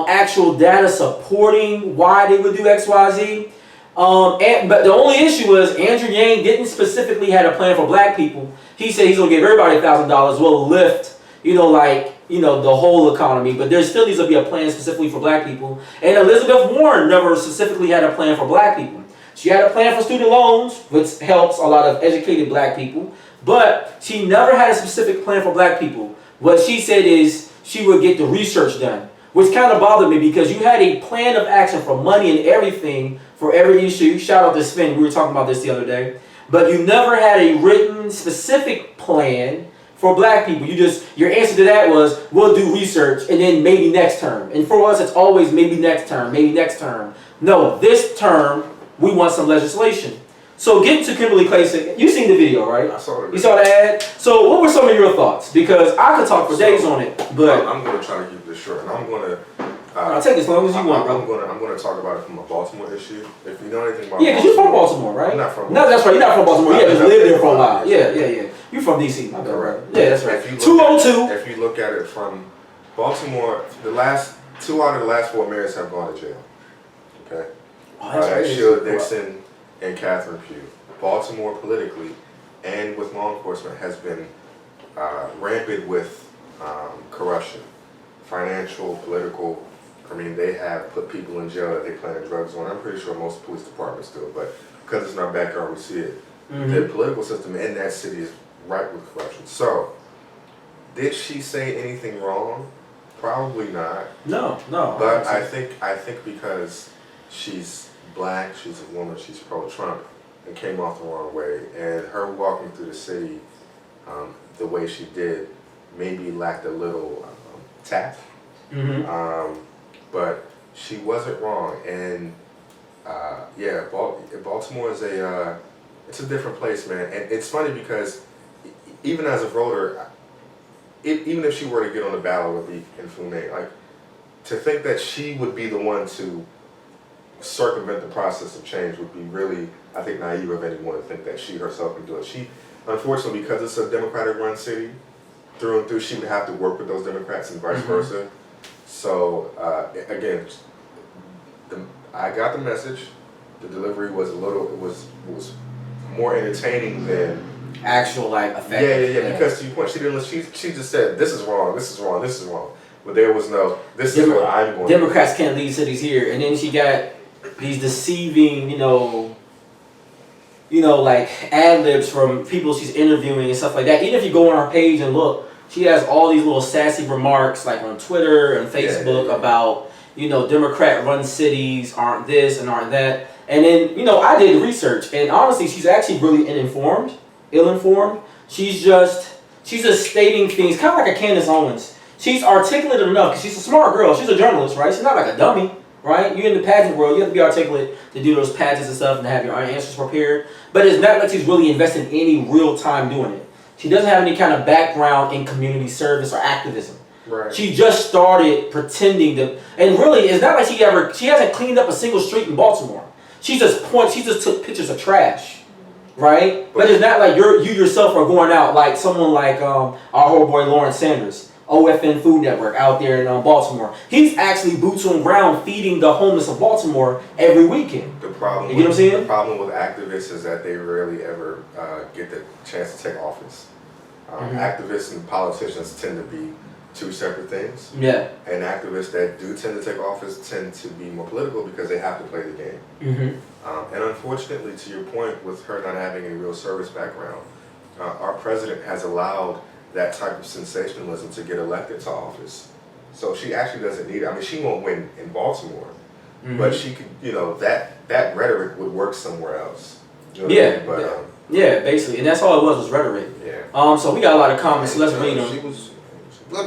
Speaker 4: actual data supporting why they would do XYZ. But the only issue was Andrew Yang didn't specifically have a plan for black people. He said he's going to give everybody $1,000, will lift, the whole economy. But there still needs to be a plan specifically for black people. And Elizabeth Warren never specifically had a plan for black people. She had a plan for student loans, which helps a lot of educated black people. But she never had a specific plan for black people. What she said is she would get the research done, which kind of bothered me because you had a plan of action for money and everything for every issue. Shout out to Spin, we were talking about this the other day. But you never had a written specific plan for black people. Your answer to that was, we'll do research and then maybe next term. And for us, it's always maybe next term, maybe next term. No, this term, we want some legislation. So getting to Kimberly Klacik, you seen the video, right?
Speaker 3: I saw it.
Speaker 4: You saw the ad? So what were some of your thoughts? Because I could talk for days on it, but
Speaker 3: I'm going to try to keep this short, and I'm going to.
Speaker 4: I'll take as long as you want, bro.
Speaker 3: I'm going to talk about it from a Baltimore issue. If you know anything about
Speaker 4: because you're from Baltimore, right?
Speaker 3: I'm not from
Speaker 4: Baltimore. No, that's right. You're not from Baltimore. Yeah, just lived there for a while. Yeah. You're from DC, my bad, right? Yeah, that's right. 202.
Speaker 3: If you look at it from Baltimore, the last 2 out of the last 4 mayors have gone to jail. Okay. Sheila Dixon and Catherine Pugh. Baltimore politically and with law enforcement has been rampant with corruption, financial, political. I mean, they have put people in jail that they planted drugs on. I'm pretty sure most police departments do, but because it's in our backyard, we see it. The political system in that city is ripe with corruption. So, did she say anything wrong? Probably not.
Speaker 4: No.
Speaker 3: But I think because she's black, she's a woman, she's pro-Trump, and came off the wrong way. And her walking through the city the way she did maybe lacked a little tact. But she wasn't wrong. And Baltimore is it's a different place, man. And it's funny because even as a voter, even if she were to get on the ballot with me in Funé, like, to think that she would be the one to circumvent the process of change would be really, I think, naive of anyone to think that she herself can do it. She, unfortunately, because it's a Democratic-run city, through and through, she would have to work with those Democrats and vice versa. So, again, I got the message. The delivery was was more entertaining than
Speaker 4: actual effective.
Speaker 3: Yeah. Because to your point, she didn't. She just said, "This is wrong. This is wrong. This is wrong." But there was no. This is what I'm going.
Speaker 4: Democrats can't lead cities here, and then she got these deceiving, ad libs from people she's interviewing and stuff like that. Even if you go on her page and look, she has all these little sassy remarks like on Twitter and Facebook about, Democrat-run cities aren't this and aren't that. And then, I did research, and honestly, she's actually really ill-informed. She's just stating things, kind of like a Candace Owens. She's articulate enough, because she's a smart girl. She's a journalist, right? She's not like a dummy, right? You're in the pageant world. You have to be articulate to do those pageants and stuff and have your answers prepared. But it's not like she's really investing any real time doing it. She doesn't have any kind of background in community service or activism.
Speaker 3: Right.
Speaker 4: She just started pretending to, and really, it's not like she hasn't cleaned up a single street in Baltimore. She just took pictures of trash right? But it's not like you yourself are going out like someone like our whole boy Lawrence Sanders, OFN Food Network out there in Baltimore. He's actually boots on ground feeding the homeless of Baltimore every weekend.
Speaker 3: The problem,
Speaker 4: you know what I'm saying?
Speaker 3: The problem with activists is that they rarely ever get the chance to take office. Activists and politicians tend to be two separate things.
Speaker 4: Yeah.
Speaker 3: And activists that do tend to take office tend to be more political because they have to play the game. And unfortunately, to your point, with her not having a real service background, our president has allowed that type of sensationalism to get elected to office. So she actually doesn't need it. I mean, she won't win in Baltimore, but she could, you know, that rhetoric would work somewhere else. You know what I mean? But,
Speaker 4: yeah, basically. And that's all it was rhetoric.
Speaker 3: Yeah.
Speaker 4: So we got a lot of comments, so let's read them.
Speaker 3: She was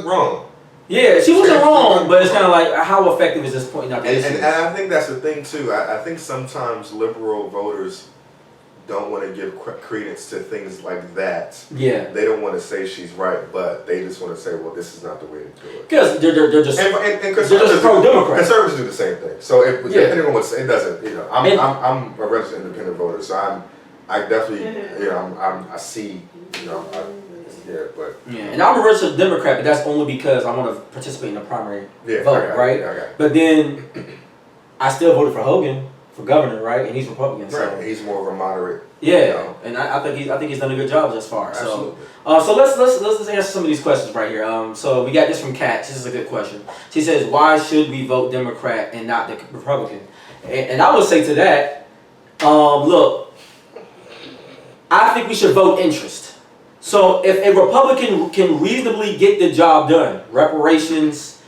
Speaker 3: wrong.
Speaker 4: Yeah, she wasn't wrong, but it's kind of like, how effective is this pointing out the issues?
Speaker 3: And I think that's the thing, too. I think sometimes liberal voters don't want to give credence to things like that.
Speaker 4: Yeah.
Speaker 3: They don't want to say she's right, but they just want to say, well, this is not the way to do it.
Speaker 4: Because they're just
Speaker 3: and
Speaker 4: they're just pro-Democrat.
Speaker 3: Conservatives do the same thing. So depending on what it doesn't, you know, I'm a registered independent voter, so I definitely, you know, I see, you know, and I'm a registered Democrat, but that's only because I want to participate in the primary vote, right? But then I still voted for Hogan for governor, right? And he's Republican, right?
Speaker 4: so
Speaker 3: He's more of a moderate.
Speaker 4: Yeah,
Speaker 3: you know.
Speaker 4: and I think he's done a good job thus far.
Speaker 3: Absolutely.
Speaker 4: So let's answer some of these questions right here. So we got this from Kat. This is a good question. She says, "Why should we vote Democrat and not the Republican?" And I would say to that, look, I think we should vote interest. So if a Republican can reasonably get the job done, reparations,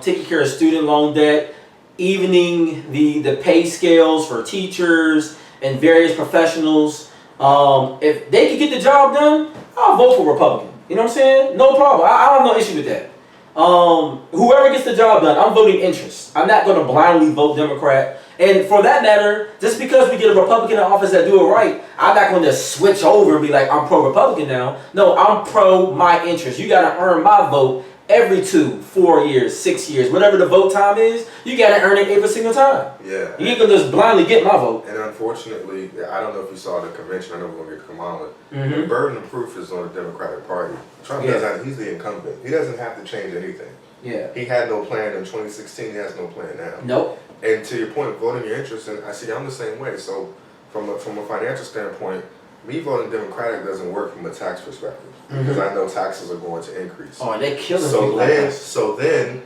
Speaker 4: taking care of student loan debt, evening the pay scales for teachers and various professionals, if they can get the job done, I'll vote for Republican. You know what I'm saying? No problem. I have no issue with that. Whoever gets the job done, I'm voting interest. I'm not going to blindly vote Democrat. And for that matter, just because we get a Republican in office that do it right, I'm not going to switch over and be like, I'm pro-Republican now. No, I'm pro my interest. You got to earn my vote every 2, 4 years, 6 years, whatever the vote time is, you got to earn it every single time.
Speaker 3: Yeah.
Speaker 4: You ain't going to just blindly get my vote.
Speaker 3: And unfortunately, I don't know if you saw the convention, I know we're going to get Kamala. The burden of proof is on the Democratic Party. Trump doesn't, he's the incumbent. He doesn't have to change anything.
Speaker 4: Yeah.
Speaker 3: He had no plan in 2016, he has no plan now.
Speaker 4: Nope.
Speaker 3: And to your point, voting your interest, and I'm the same way. So from a financial standpoint, me voting Democratic doesn't work from a tax perspective because I know taxes are going to increase.
Speaker 4: Oh, and they're killing people.
Speaker 3: So then,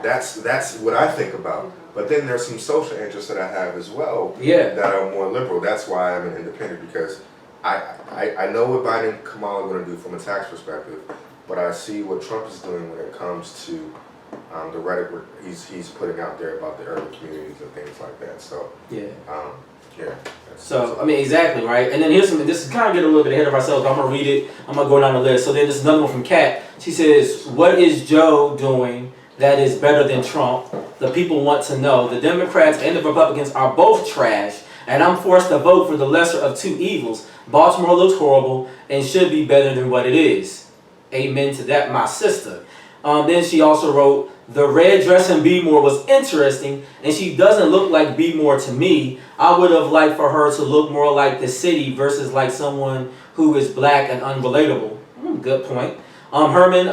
Speaker 3: that's what I think about. But then there's some social interests that I have as well.
Speaker 4: Yeah.
Speaker 3: That are more liberal. That's why I'm an independent because I know what Biden and Kamala are going to do from a tax perspective, but I see what Trump is doing when it comes to the rhetoric he's putting out there about the urban communities and things like that. So
Speaker 4: So I mean, exactly right. And then here's some. This is kind of getting a little bit ahead of ourselves. But I'm gonna read it. I'm gonna go down the list. So then this is another one from Kat. She says, "What is Joe doing that is better than Trump? The people want to know. The Democrats and the Republicans are both trash, and I'm forced to vote for the lesser of two evils. Baltimore looks horrible and should be better than what it is. Amen to that, my sister." Then she also wrote, "The red dress in B-More was interesting, and she doesn't look like B-More to me. I would have liked for her to look more like the city versus like someone who is black and unrelatable." Good point. Herman,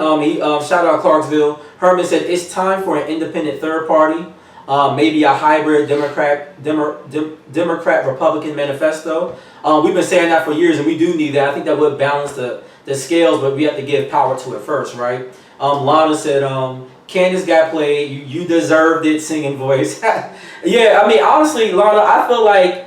Speaker 4: shout out Clarksville. Herman said, "It's time for an independent third party, maybe a hybrid Democrat-Republican manifesto." We've been saying that for years, and we do need that. I think that would balance the scales, but we have to give power to it first, right? Lana said, "Candace got played. You deserved it, singing voice." Yeah, I mean, honestly, Lana, I feel like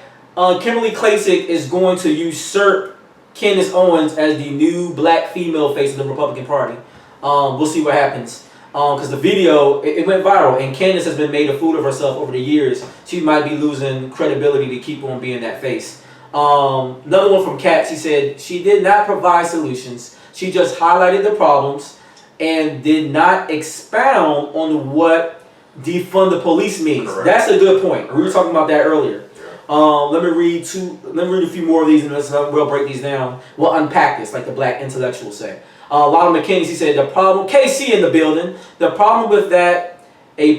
Speaker 4: Kimberly Klacik is going to usurp Candace Owens as the new black female face of the Republican Party. We'll see what happens. Because the video, it went viral, and Candace has been made a fool of herself over the years. She might be losing credibility to keep on being that face. Another one from Kat, she said, "She did not provide solutions. She just highlighted the problems and did not expound on what defund the police means." Correct. That's a good point. We were talking about that earlier. Let me read a few more of these, and we'll break these down. We'll unpack this, like the black intellectuals say. Lana McKinney, she said, "The problem," KC in the building, "the problem with that, a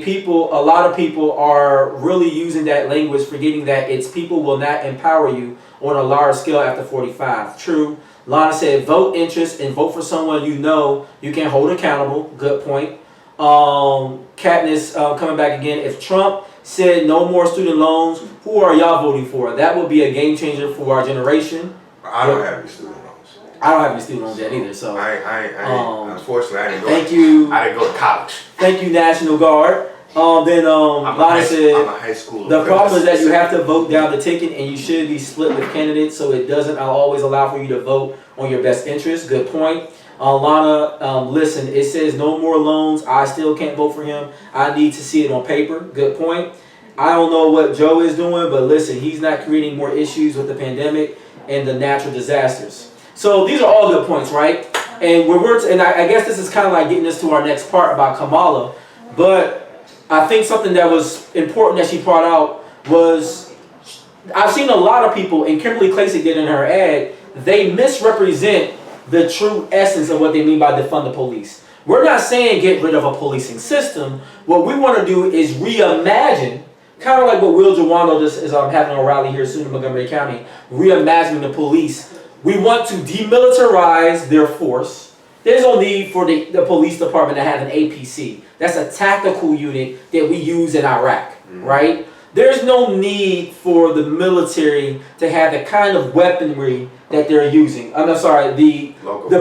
Speaker 4: lot of people are really using that language, forgetting that its people will not empower you on a large scale after 45. True. Lana said, vote interest and vote for someone you know you can hold accountable. Good point. Katniss coming back again. If Trump said no more student loans, who are y'all voting for? That would be a game changer for our generation.
Speaker 3: I don't have any student loans.
Speaker 4: I don't have any student loans yet either. So
Speaker 3: unfortunately, I didn't go. I didn't go to college.
Speaker 4: Thank you, National Guard. Lana said,
Speaker 3: I'm a high school.
Speaker 4: The problem is that you have to vote down the ticket and you should be split with candidates, so it doesn't always allow for you to vote on your best interest. Good point. Lana, listen, it says no more loans. I still can't vote for him. I need to see it on paper. Good point. I don't know what Joe is doing, but listen, he's not creating more issues with the pandemic and the natural disasters. So these are all good points, right? And I guess this is kind of like getting us to our next part about Kamala, but I think something that was important that she brought out was, I've seen a lot of people, and Kimberly Klacik did in her ad, they misrepresent the true essence of what they mean by defund the police. We're not saying get rid of a policing system. What we want to do is reimagine, kind of like what Will Jawando just is having a rally here soon in Montgomery County, reimagining the police. We want to demilitarize their force. There's no need for the police department to have an APC. That's a tactical unit that we use in Iraq, right? There's no need for the military to have the kind of weaponry that they're using. I'm sorry, the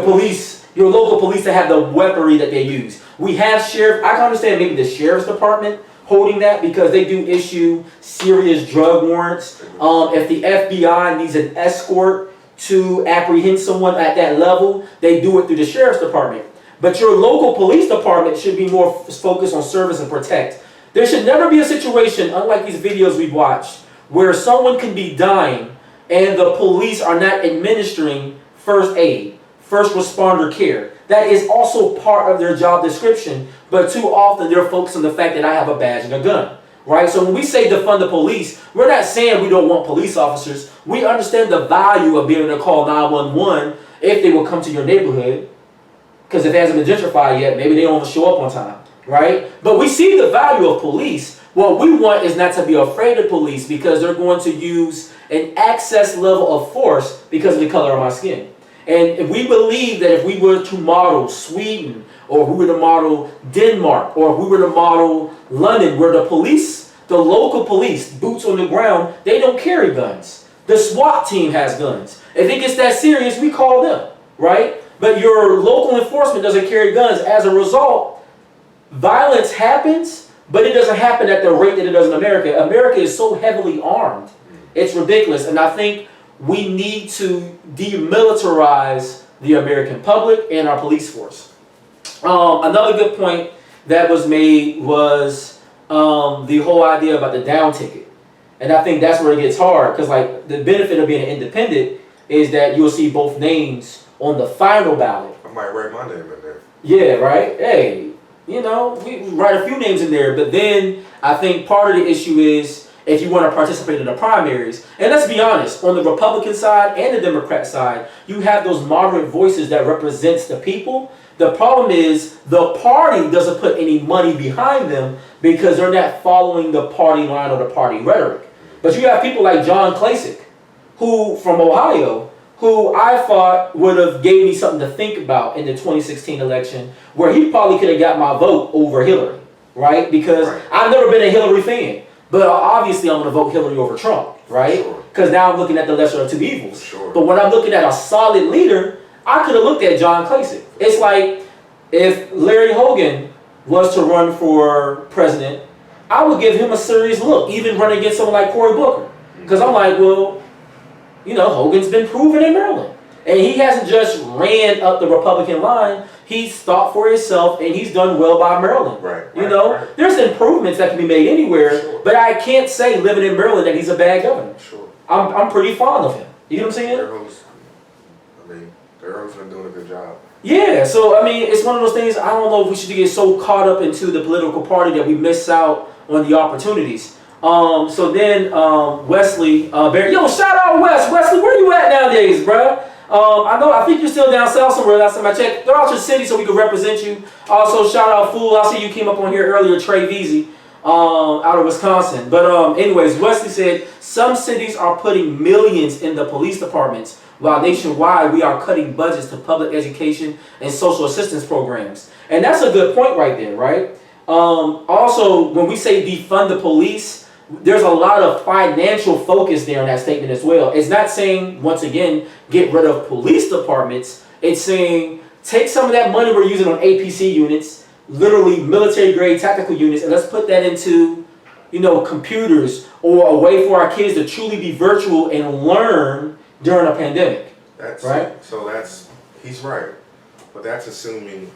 Speaker 4: police, your local police to have the weaponry that they use. We have sheriff. I can understand maybe the sheriff's department holding that because they do issue serious drug warrants. If the FBI needs an escort to apprehend someone at that level, they do it through the sheriff's department. But your local police department should be more focused on service and protect. There should never be a situation, unlike these videos we've watched, where someone can be dying and the police are not administering first aid, first responder care. That is also part of their job description, but too often they're focused on the fact that I have a badge and a gun. Right? So when we say defund the police, we're not saying we don't want police officers. We understand the value of being able to call 911 if they will come to your neighborhood. Because if it hasn't been gentrified yet, maybe they don't show up on time. Right? But we see the value of police. What we want is not to be afraid of police because they're going to use an excess level of force because of the color of my skin. And if we believe that if we were to model Sweden, or if we were to model Denmark, or if we were to model London, where the police, the local police, boots on the ground, they don't carry guns. The SWAT team has guns. If it gets that serious, we call them, right? But your local enforcement doesn't carry guns. As a result, violence happens, but it doesn't happen at the rate that it does in America. America is so heavily armed. It's ridiculous. And I think we need to demilitarize the American public and our police force. Another good point that was made was the whole idea about the down ticket. And I think that's where it gets hard because like the benefit of being an independent is that you'll see both names on the final ballot.
Speaker 3: I might write my name in there.
Speaker 4: Yeah, right? Hey, you know, we write a few names in there, but then I think part of the issue is if you want to participate in the primaries. And let's be honest, on the Republican side and the Democrat side, you have those moderate voices that represents the people. The problem is the party doesn't put any money behind them because they're not following the party line or the party rhetoric. But you have people like John Klacik, who from Ohio, who I thought would have gave me something to think about in the 2016 election, where he probably could have got my vote over Hillary, right? Because I've never been a Hillary fan. But obviously I'm going to vote Hillary over Trump, right? Because now I'm looking at the lesser of two evils. But when I'm looking at a solid leader, I could have looked at John Klacik. It's like if Larry Hogan was to run for president, I would give him a serious look, even running against someone like Cory Booker. Because I'm like, well, you know, Hogan's been proven in Maryland. And he hasn't just ran up the Republican line. He's thought for himself, and he's done well by Maryland. You know, there's improvements that can be made anywhere, but I can't say living in Maryland that he's a bad governor. I'm pretty fond of him. You know what I'm saying?
Speaker 3: They're doing a good job.
Speaker 4: Yeah, so I mean, it's one of those things. I don't know if we should get so caught up into the political party that we miss out on the opportunities. So then Wesley, yo, shout out Wes. Wesley, where you at nowadays, bruh? I think you're still down south somewhere last time I checked. Throw out your city so we can represent you. Also, shout out Fool. I see you came up on here earlier, Trey Veezy. out of Wisconsin. But anyways, Wesley said some cities are putting millions in the police departments, while nationwide we are cutting budgets to public education and social assistance programs. And that's a good point right there, right? Also, when we say defund the police, there's a lot of financial focus there in that statement as well. It's not saying, once again, get rid of police departments. It's saying take some of that money we're using on APC units, literally military grade tactical units, and let's put that into, computers or a way for our kids to truly be virtual and learn during a pandemic.
Speaker 3: That's
Speaker 4: right.
Speaker 3: So he's right, but that's assuming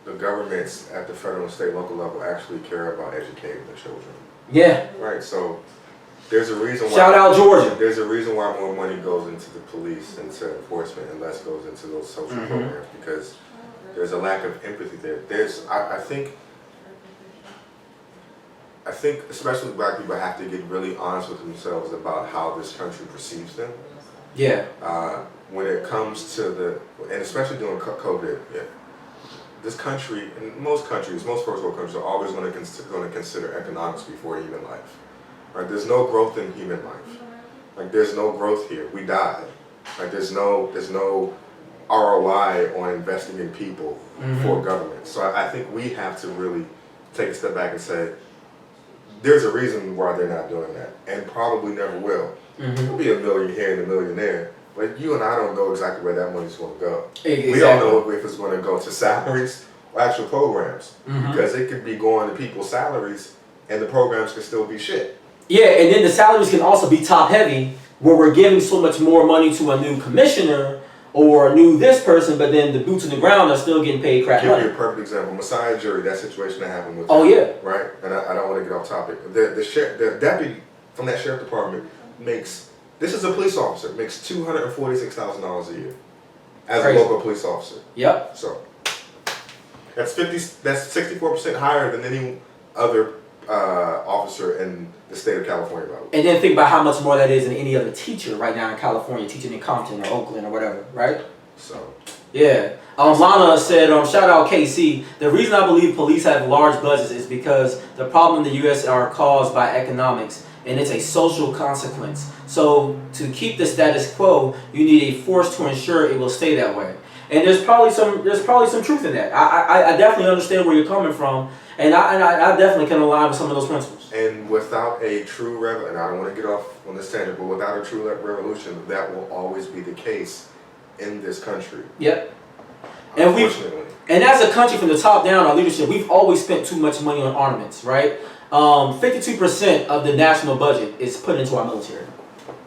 Speaker 3: the governments at the federal, state, local level actually care about educating their children.
Speaker 4: Yeah.
Speaker 3: Right. So there's a reason why.
Speaker 4: Shout out Georgia.
Speaker 3: There's a reason why more money goes into the police and to enforcement and less goes into those social programs, because there's a lack of empathy there. I think especially black people have to get really honest with themselves about how this country perceives them.
Speaker 4: Yeah.
Speaker 3: When it comes to and especially during COVID, this country, and most countries, most first world countries, are always going to consider economics before human life. Right? There's no growth in human life. Like, there's no growth here. We die. Like, there's no ROI on investing in people for government. So I think we have to really take a step back and say, there's a reason why they're not doing that, and probably never will. There'll be a million here and a million there, but you and I don't know exactly where that money's going to go. Exactly. We don't know if it's going to go to salaries or actual programs, because it could be going to people's salaries, and the programs could still be shit. Yeah,
Speaker 4: and then the salaries can also be top heavy, where we're giving so much more money to a new commissioner or a new this person, but then the boots on the ground are still getting paid crap money.
Speaker 3: Give you a perfect example. Messiah Jury, that situation that happened with right? And I don't want to get off topic. The deputy from that sheriff department makes, this is a police officer, makes $246,000 a year as Crazy. A local police officer.
Speaker 4: Yep.
Speaker 3: So that's 64% higher than any other officer in the state of California.
Speaker 4: And then think about how much more that is than any other teacher right now in California teaching in Compton or Oakland or whatever, right?
Speaker 3: So
Speaker 4: yeah. Lana said, shout out KC, the reason I believe police have large budgets is because the problem in the U.S. are caused by economics, and it's a social consequence. So to keep the status quo, you need a force to ensure it will stay that way. And there's probably some truth in that. I definitely understand where you're coming from, and I definitely can align with some of those principles.
Speaker 3: And without a true revolution, and I don't want to get off on this tangent, but without a true revolution, that will always be the case in this country.
Speaker 4: Yep. And as a country, from the top down, our leadership, we've always spent too much money on armaments, right? 52% of the national budget is put into our military,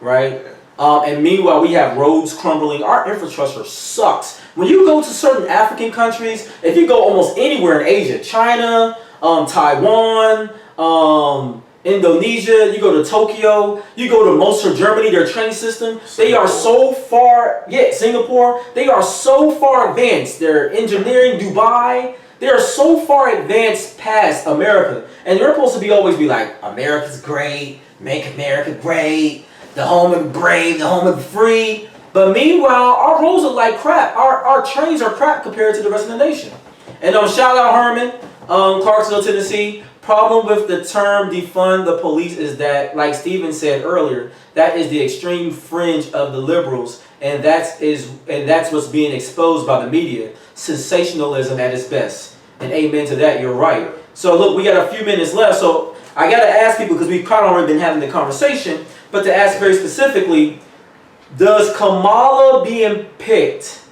Speaker 4: right? And meanwhile, we have roads crumbling. Our infrastructure sucks. When you go to certain African countries, if you go almost anywhere in Asia, China, Taiwan, Indonesia, you go to Tokyo, you go to most of Germany, their train system, they are so far, Singapore, they are so far advanced. Their engineering, Dubai, they are so far advanced past America. And they're supposed to always be like, America's great, make America great, the home of the brave, the home of the free. But meanwhile, our roads are like crap. Our trains are crap compared to the rest of the nation. And shout out Herman, Clarksville, Tennessee. Problem with the term defund the police is that, like Steven said earlier, that is the extreme fringe of the liberals, and that's what's being exposed by the media. Sensationalism at its best. And amen to that, you're right. So look, we got a few minutes left, so I gotta ask people, because we've kind of already been having the conversation, but to ask very specifically, does Kamala being picked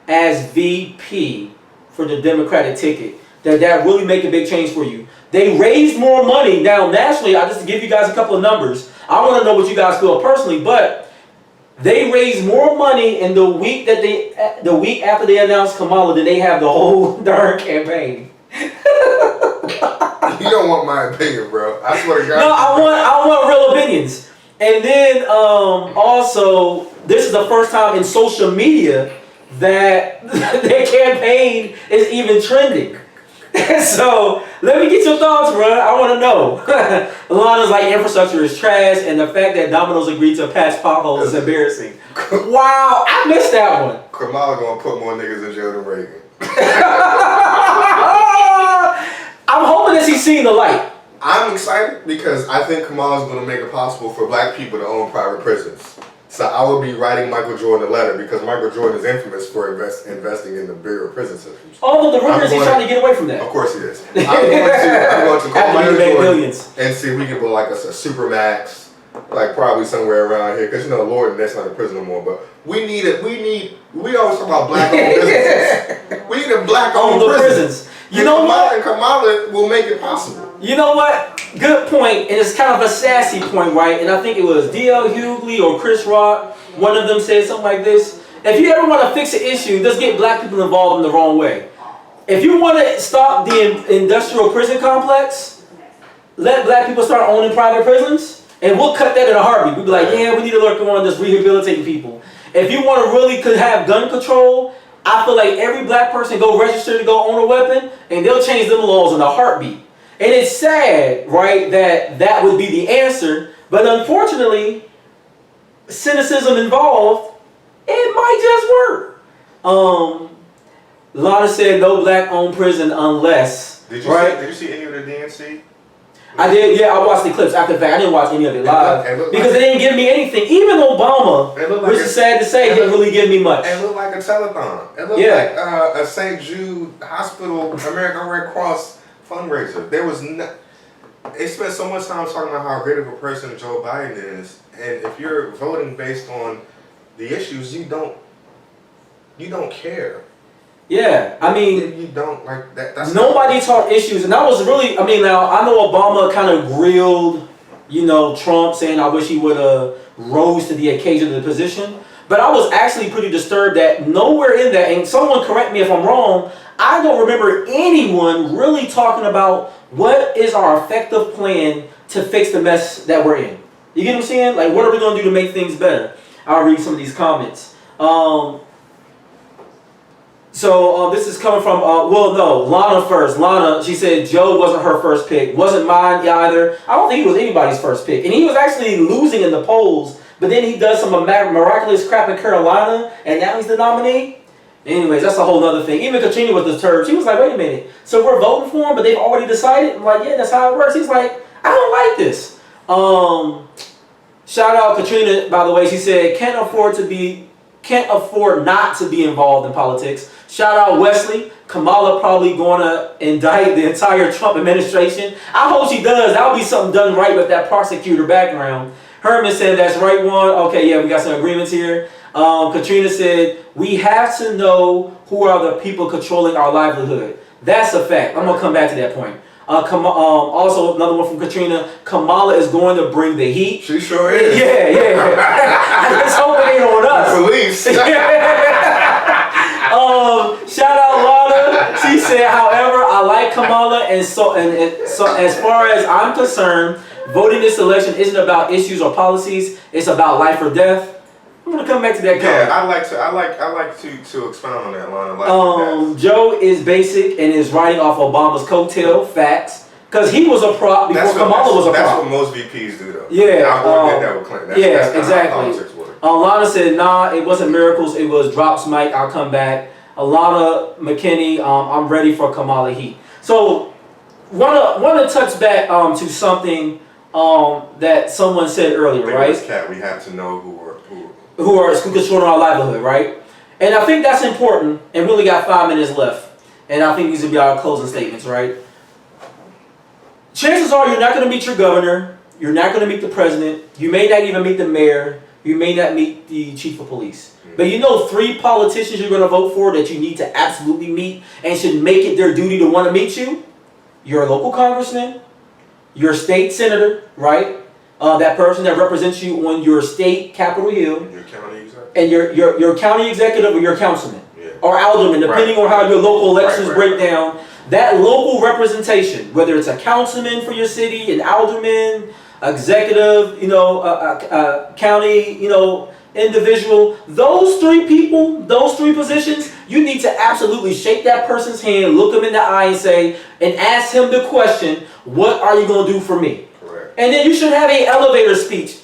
Speaker 4: as VP for the Democratic ticket, that really make a big change for you? They raised more money. Now, nationally, I'll just give you guys a couple of numbers. I want to know what you guys feel personally, but they raised more money in the week after they announced Kamala than they have the whole darn campaign.
Speaker 3: You don't want my opinion, bro. I swear to God.
Speaker 4: No, I want real opinions. And then also, this is the first time in social media that their campaign is even trending. So let me get your thoughts, bro. I want to know. Alana's like, infrastructure is trash, and the fact that Domino's agreed to patch potholes is embarrassing. Wow, I missed that one.
Speaker 3: Kamala gonna put more niggas in jail than Reagan.
Speaker 4: I'm hoping that she's seen the light.
Speaker 3: I'm excited because I think Kamala's going to make it possible for black people to own private prisons. So I will be writing Michael Jordan a letter because Michael Jordan is infamous for investing in the bigger prison systems.
Speaker 4: Although the rumor is he's trying to get away from that.
Speaker 3: Of course he is. I'm going to call Michael Jordan millions. And see if we can put like a supermax, like probably somewhere around here. Because Lord, that's not a prison no more. But we always talk about black-owned businesses. We need a black-owned prisons.
Speaker 4: You know what?
Speaker 3: And Kamala will make it possible.
Speaker 4: You know what? Good point, and it's kind of a sassy point, right? And I think it was D.L. Hughley or Chris Rock, one of them said something like this. If you ever want to fix an issue, just get black people involved in the wrong way. If you want to stop the industrial prison complex, let black people start owning private prisons, and we'll cut that in a heartbeat. We'll be like, yeah, we need to work on just rehabilitating people. If you want to really have gun control, I feel like every black person go register to go own a weapon, and they'll change them laws in a heartbeat. And it's sad, right, that would be the answer, but unfortunately, cynicism involved, it might just work. Lana said no black-owned prison unless,
Speaker 3: did you see any of the DNC?
Speaker 4: I did, yeah, I watched the clips after the fact. I didn't watch any of it live because it didn't give me anything. Even Obama, which is sad to say, didn't really give me much.
Speaker 3: It looked like a telethon. It looked like a St. Jude Hospital, American Red Cross fundraiser. There was no. They spent so much time talking about how great of a person Joe Biden is, and if you're voting based on the issues, you don't care.
Speaker 4: Yeah, I mean,
Speaker 3: you don't like that. That's
Speaker 4: nobody talked issues, and that was really. I mean, now I know Obama kind of grilled, Trump, saying I wish he would have rose to the occasion of the position. But I was actually pretty disturbed that nowhere in that, and someone correct me if I'm wrong, I don't remember anyone really talking about what is our effective plan to fix the mess that we're in. You get what I'm saying? Like, what are we going to do to make things better? I'll read some of these comments. So this is coming from, Lana first. Lana, she said Joe wasn't her first pick. Wasn't mine either. I don't think he was anybody's first pick. And he was actually losing in the polls. But then he does some miraculous crap in Carolina, and now he's the nominee. Anyways, that's a whole other thing. Even Katrina was disturbed. She was like, wait a minute. So we're voting for him, but they've already decided? I'm like, yeah, that's how it works. He's like, I don't like this. Shout out Katrina, by the way. She said, can't afford not to be involved in politics. Shout out Wesley. Kamala probably going to indict the entire Trump administration. I hope she does. That'll be something done right with that prosecutor background. Herman said, that's right one. Okay, yeah, we got some agreements here. Katrina said, we have to know who are the people controlling our livelihood. That's a fact. I'm going to come back to that point. Also, another one from Katrina, Kamala is going to bring the heat.
Speaker 3: She sure is.
Speaker 4: Yeah. I just hope it ain't on us.
Speaker 3: Police.
Speaker 4: Shout out Lana. She said, however, I like Kamala, and so as far as I'm concerned, voting this election isn't about issues or policies. It's about life or death. I'm gonna come back to that.
Speaker 3: Yeah, I like to expound on that, Lana.
Speaker 4: Joe is basic and is riding off Obama's coattail. Facts. Because he was a prop before Kamala was a prop.
Speaker 3: That's what most VPs do, though.
Speaker 4: Yeah.
Speaker 3: I did that with Clinton. That's
Speaker 4: exactly. Lana said, nah, it wasn't miracles. It was drops mic. I'll come back. Alana McKinney, I'm ready for Kamala heat. So, want to touch back to something that someone said earlier, right?
Speaker 3: We have to know who
Speaker 4: controlling our livelihood, right? And I think that's important. And we only got 5 minutes left. And I think these will be our closing statements, right? Chances are you're not going to meet your governor. You're not going to meet the president. You may not even meet the mayor. You may not meet the chief of police. But 3 politicians you're going to vote for that you need to absolutely meet and should make it their duty to want to meet you. Your local congressman, your state senator, right? That person that represents you on your state Capitol Hill.
Speaker 3: Your county executive.
Speaker 4: And your county executive or your councilman. Yeah. Or alderman, depending on how your local elections break down. That local representation, whether it's a councilman for your city, an alderman, executive, county, individual, those 3 people, those 3 positions, you need to absolutely shake that person's hand, look him in the eye and ask him the question, what are you going to do for me?
Speaker 3: Correct.
Speaker 4: And then you should have an elevator speech.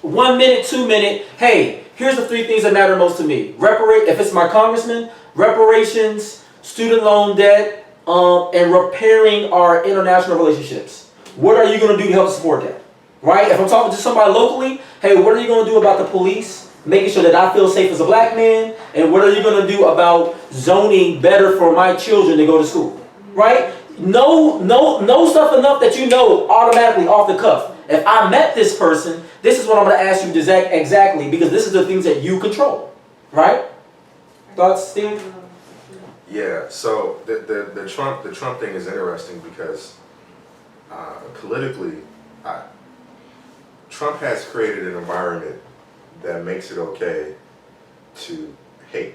Speaker 4: 1 minute, 2 minute. Hey, here's the 3 things that matter most to me. If it's my congressman, reparations, student loan debt, and repairing our international relationships. what are you going to do to help support that? Right? If I'm talking to somebody locally, hey, what are you going to do about the police? Making sure that I feel safe as a black man? And what are you going to do about zoning better for my children to go to school? Right? Know stuff enough that you know automatically off the cuff. If I met this person, this is what I'm going to ask you exactly, because this is the things that you control. Right? Thoughts, Steve?
Speaker 3: Yeah, so the Trump thing is interesting because politically, Trump has created an environment that makes it okay to hate.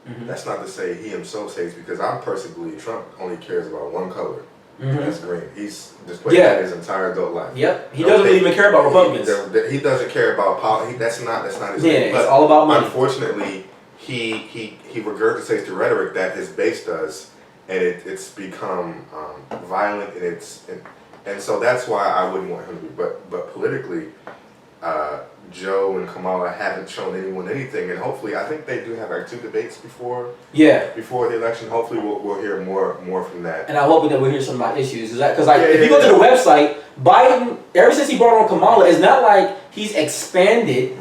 Speaker 3: Mm-hmm. That's not to say he himself hates, because I personally believe Trump only cares about one color. Mm-hmm. That's green. He's displayed that his entire adult life. Yep. He doesn't even care about Republicans. He doesn't care about politics. That's not his thing.
Speaker 4: It's all about money.
Speaker 3: Unfortunately, he regurgitates the rhetoric that his base does, and it's become violent, and so that's why I wouldn't want him to be. But politically, Joe and Kamala haven't shown anyone anything, and hopefully, I think they do have like 2 debates before the election. Hopefully, we'll hear more from that.
Speaker 4: And I hope that we'll hear some about issues, because if you go to the website, Biden, ever since he brought on Kamala, it's not like he's expanded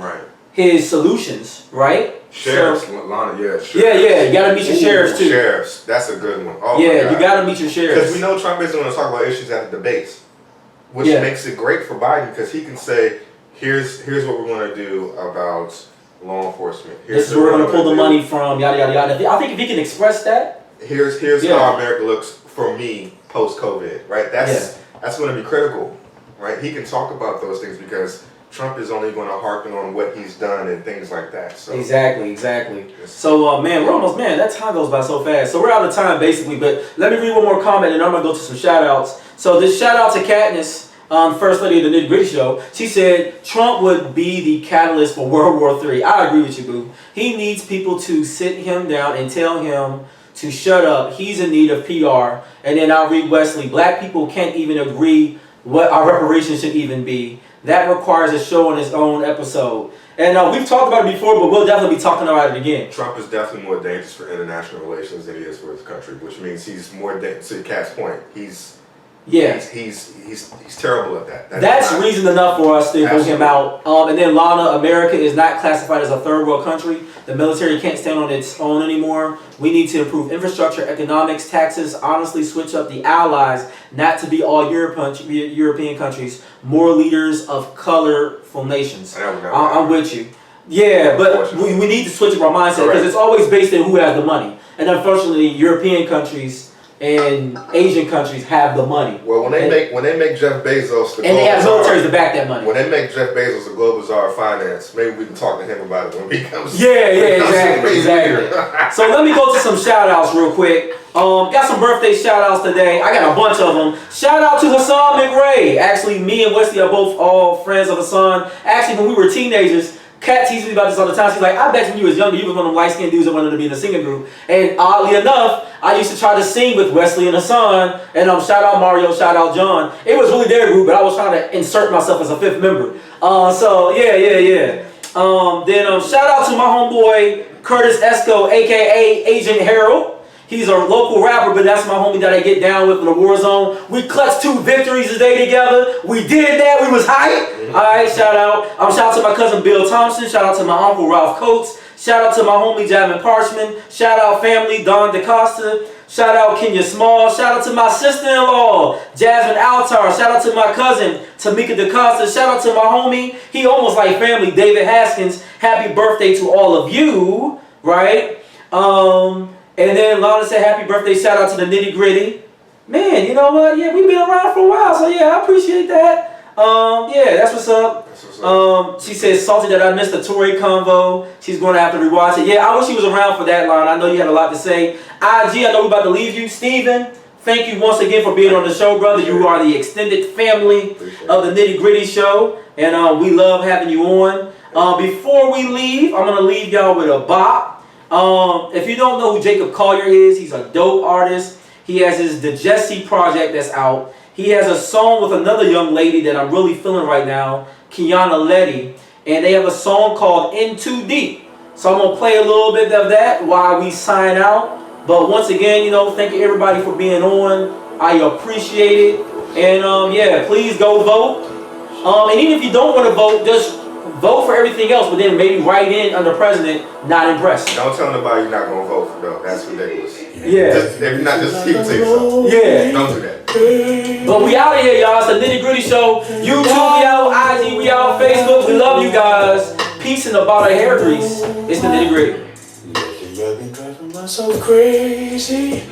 Speaker 4: his solutions, right?
Speaker 3: Sheriffs, Lana, sheriffs.
Speaker 4: Yeah, you gotta meet your sheriffs too.
Speaker 3: Sheriffs, that's a good one. Oh
Speaker 4: yeah, you gotta meet your sheriffs.
Speaker 3: Because we know Trump isn't going to talk about issues at the debates, which makes it great for Biden, because he can say, here's what we're going to do about law enforcement.
Speaker 4: This is where we're going to pull the money from, yada, yada, yada. I think if he can express that.
Speaker 3: Here's how America looks for me post-COVID, right? That's going to be critical, right? He can talk about those things because Trump is only going to harken on what he's done and things like that. So. Exactly.
Speaker 4: So, we're almost, that time goes by so fast. So we're out of time, basically, but let me read one more comment, and I'm going to go to some shout-outs. So this shout-out to Katniss, First Lady of the Nitty Gritty Show. She said, Trump would be the catalyst for World War III. I agree with you, boo. He needs people to sit him down and tell him to shut up. He's in need of PR. And then I'll read Wesley. Black people can't even agree what our reparations should even be. That requires a show on its own episode. And we've talked about it before, but we'll definitely be talking about it again.
Speaker 3: Trump is definitely more dangerous for international relations than he is for his country, which means he's more dangerous. To Cat's point, he's terrible at that.
Speaker 4: That's reason enough for us to bring him out. And then Lana, America is not classified as a third world country. The military can't stand on its own anymore. We need to improve infrastructure, economics, taxes, honestly switch up the allies, not to be all European countries, more leaders of colorful nations. I'm with you. Yeah, but we need to switch up our mindset, because it's always based on who has the money. And unfortunately, European countries and Asian countries have the money.
Speaker 3: Well, when they make Jeff Bezos
Speaker 4: and they have militaries to back that money.
Speaker 3: When they make Jeff Bezos the global czar of finance, maybe we can talk to him about it when he comes.
Speaker 4: Exactly. So let me go to some shout outs real quick. Got some birthday shout outs today. I got a bunch of them. Shout out to Hassan McRae. Actually, me and Wesley are both all friends of Hassan. Actually, when we were teenagers, Kat teases me about this all the time. She's like, I bet when you was younger, you was one of them light-skinned dudes that wanted to be in a singing group. And oddly enough, I used to try to sing with Wesley and Hassan. And shout out Mario, shout out John. It was really their group, but I was trying to insert myself as a 5th member. Then shout out to my homeboy Curtis Esco, a.k.a. Agent Harold. He's a local rapper, but that's my homie that I get down with in the war zone. We clutched 2 victories today together. We did that. We was hype. All right, shout out. Shout out to my cousin Bill Thompson. Shout out to my uncle Ralph Coates. Shout out to my homie Javin Parchman. Shout out family Don DeCosta. Shout out Kenya Small. Shout out to my sister-in-law Jasmine Altar. Shout out to my cousin Tamika DeCosta. Shout out to my homie, he almost like family, David Haskins. Happy birthday to all of you, right? And then Lana said happy birthday, shout out to the Nitty Gritty. Man, you know what? Yeah, we've been around for a while, so yeah, I appreciate that. That's what's up. She says salty that I missed the Tory convo. She's going to have to rewatch it. Yeah, I wish she was around for that, Lana. I know you had a lot to say. IG, I know we're about to leave you. Steven, thank you once again for being on the show, brother. You are the extended family of the Nitty Gritty Show, and we love having you on. Before we leave, I'm going to leave y'all with a bop. If you don't know who Jacob Collier is, he's a dope artist. He has his Djesse project that's out. He has a song with another young lady that I'm really feeling right now, Kiana Letty, and they have a song called In Too Deep. So I'm gonna play a little bit of that while we sign out. But once again, thank you everybody for being on. I appreciate it. And yeah, please go vote. And even if you don't want to vote, just vote for everything else, but then maybe write in under president, not impressed.
Speaker 3: Don't tell nobody you're not gonna vote for though. That's ridiculous.
Speaker 4: Yeah.
Speaker 3: Just, if you're not, just keep it to yourself.
Speaker 4: Yeah.
Speaker 3: Don't do that.
Speaker 4: But we out of here, y'all. It's the Nitty Gritty Show. YouTube, we out. IG, we out. Facebook, we love you guys. Peace and about a hair grease. It's the Nitty Gritty.
Speaker 5: Driving myself crazy.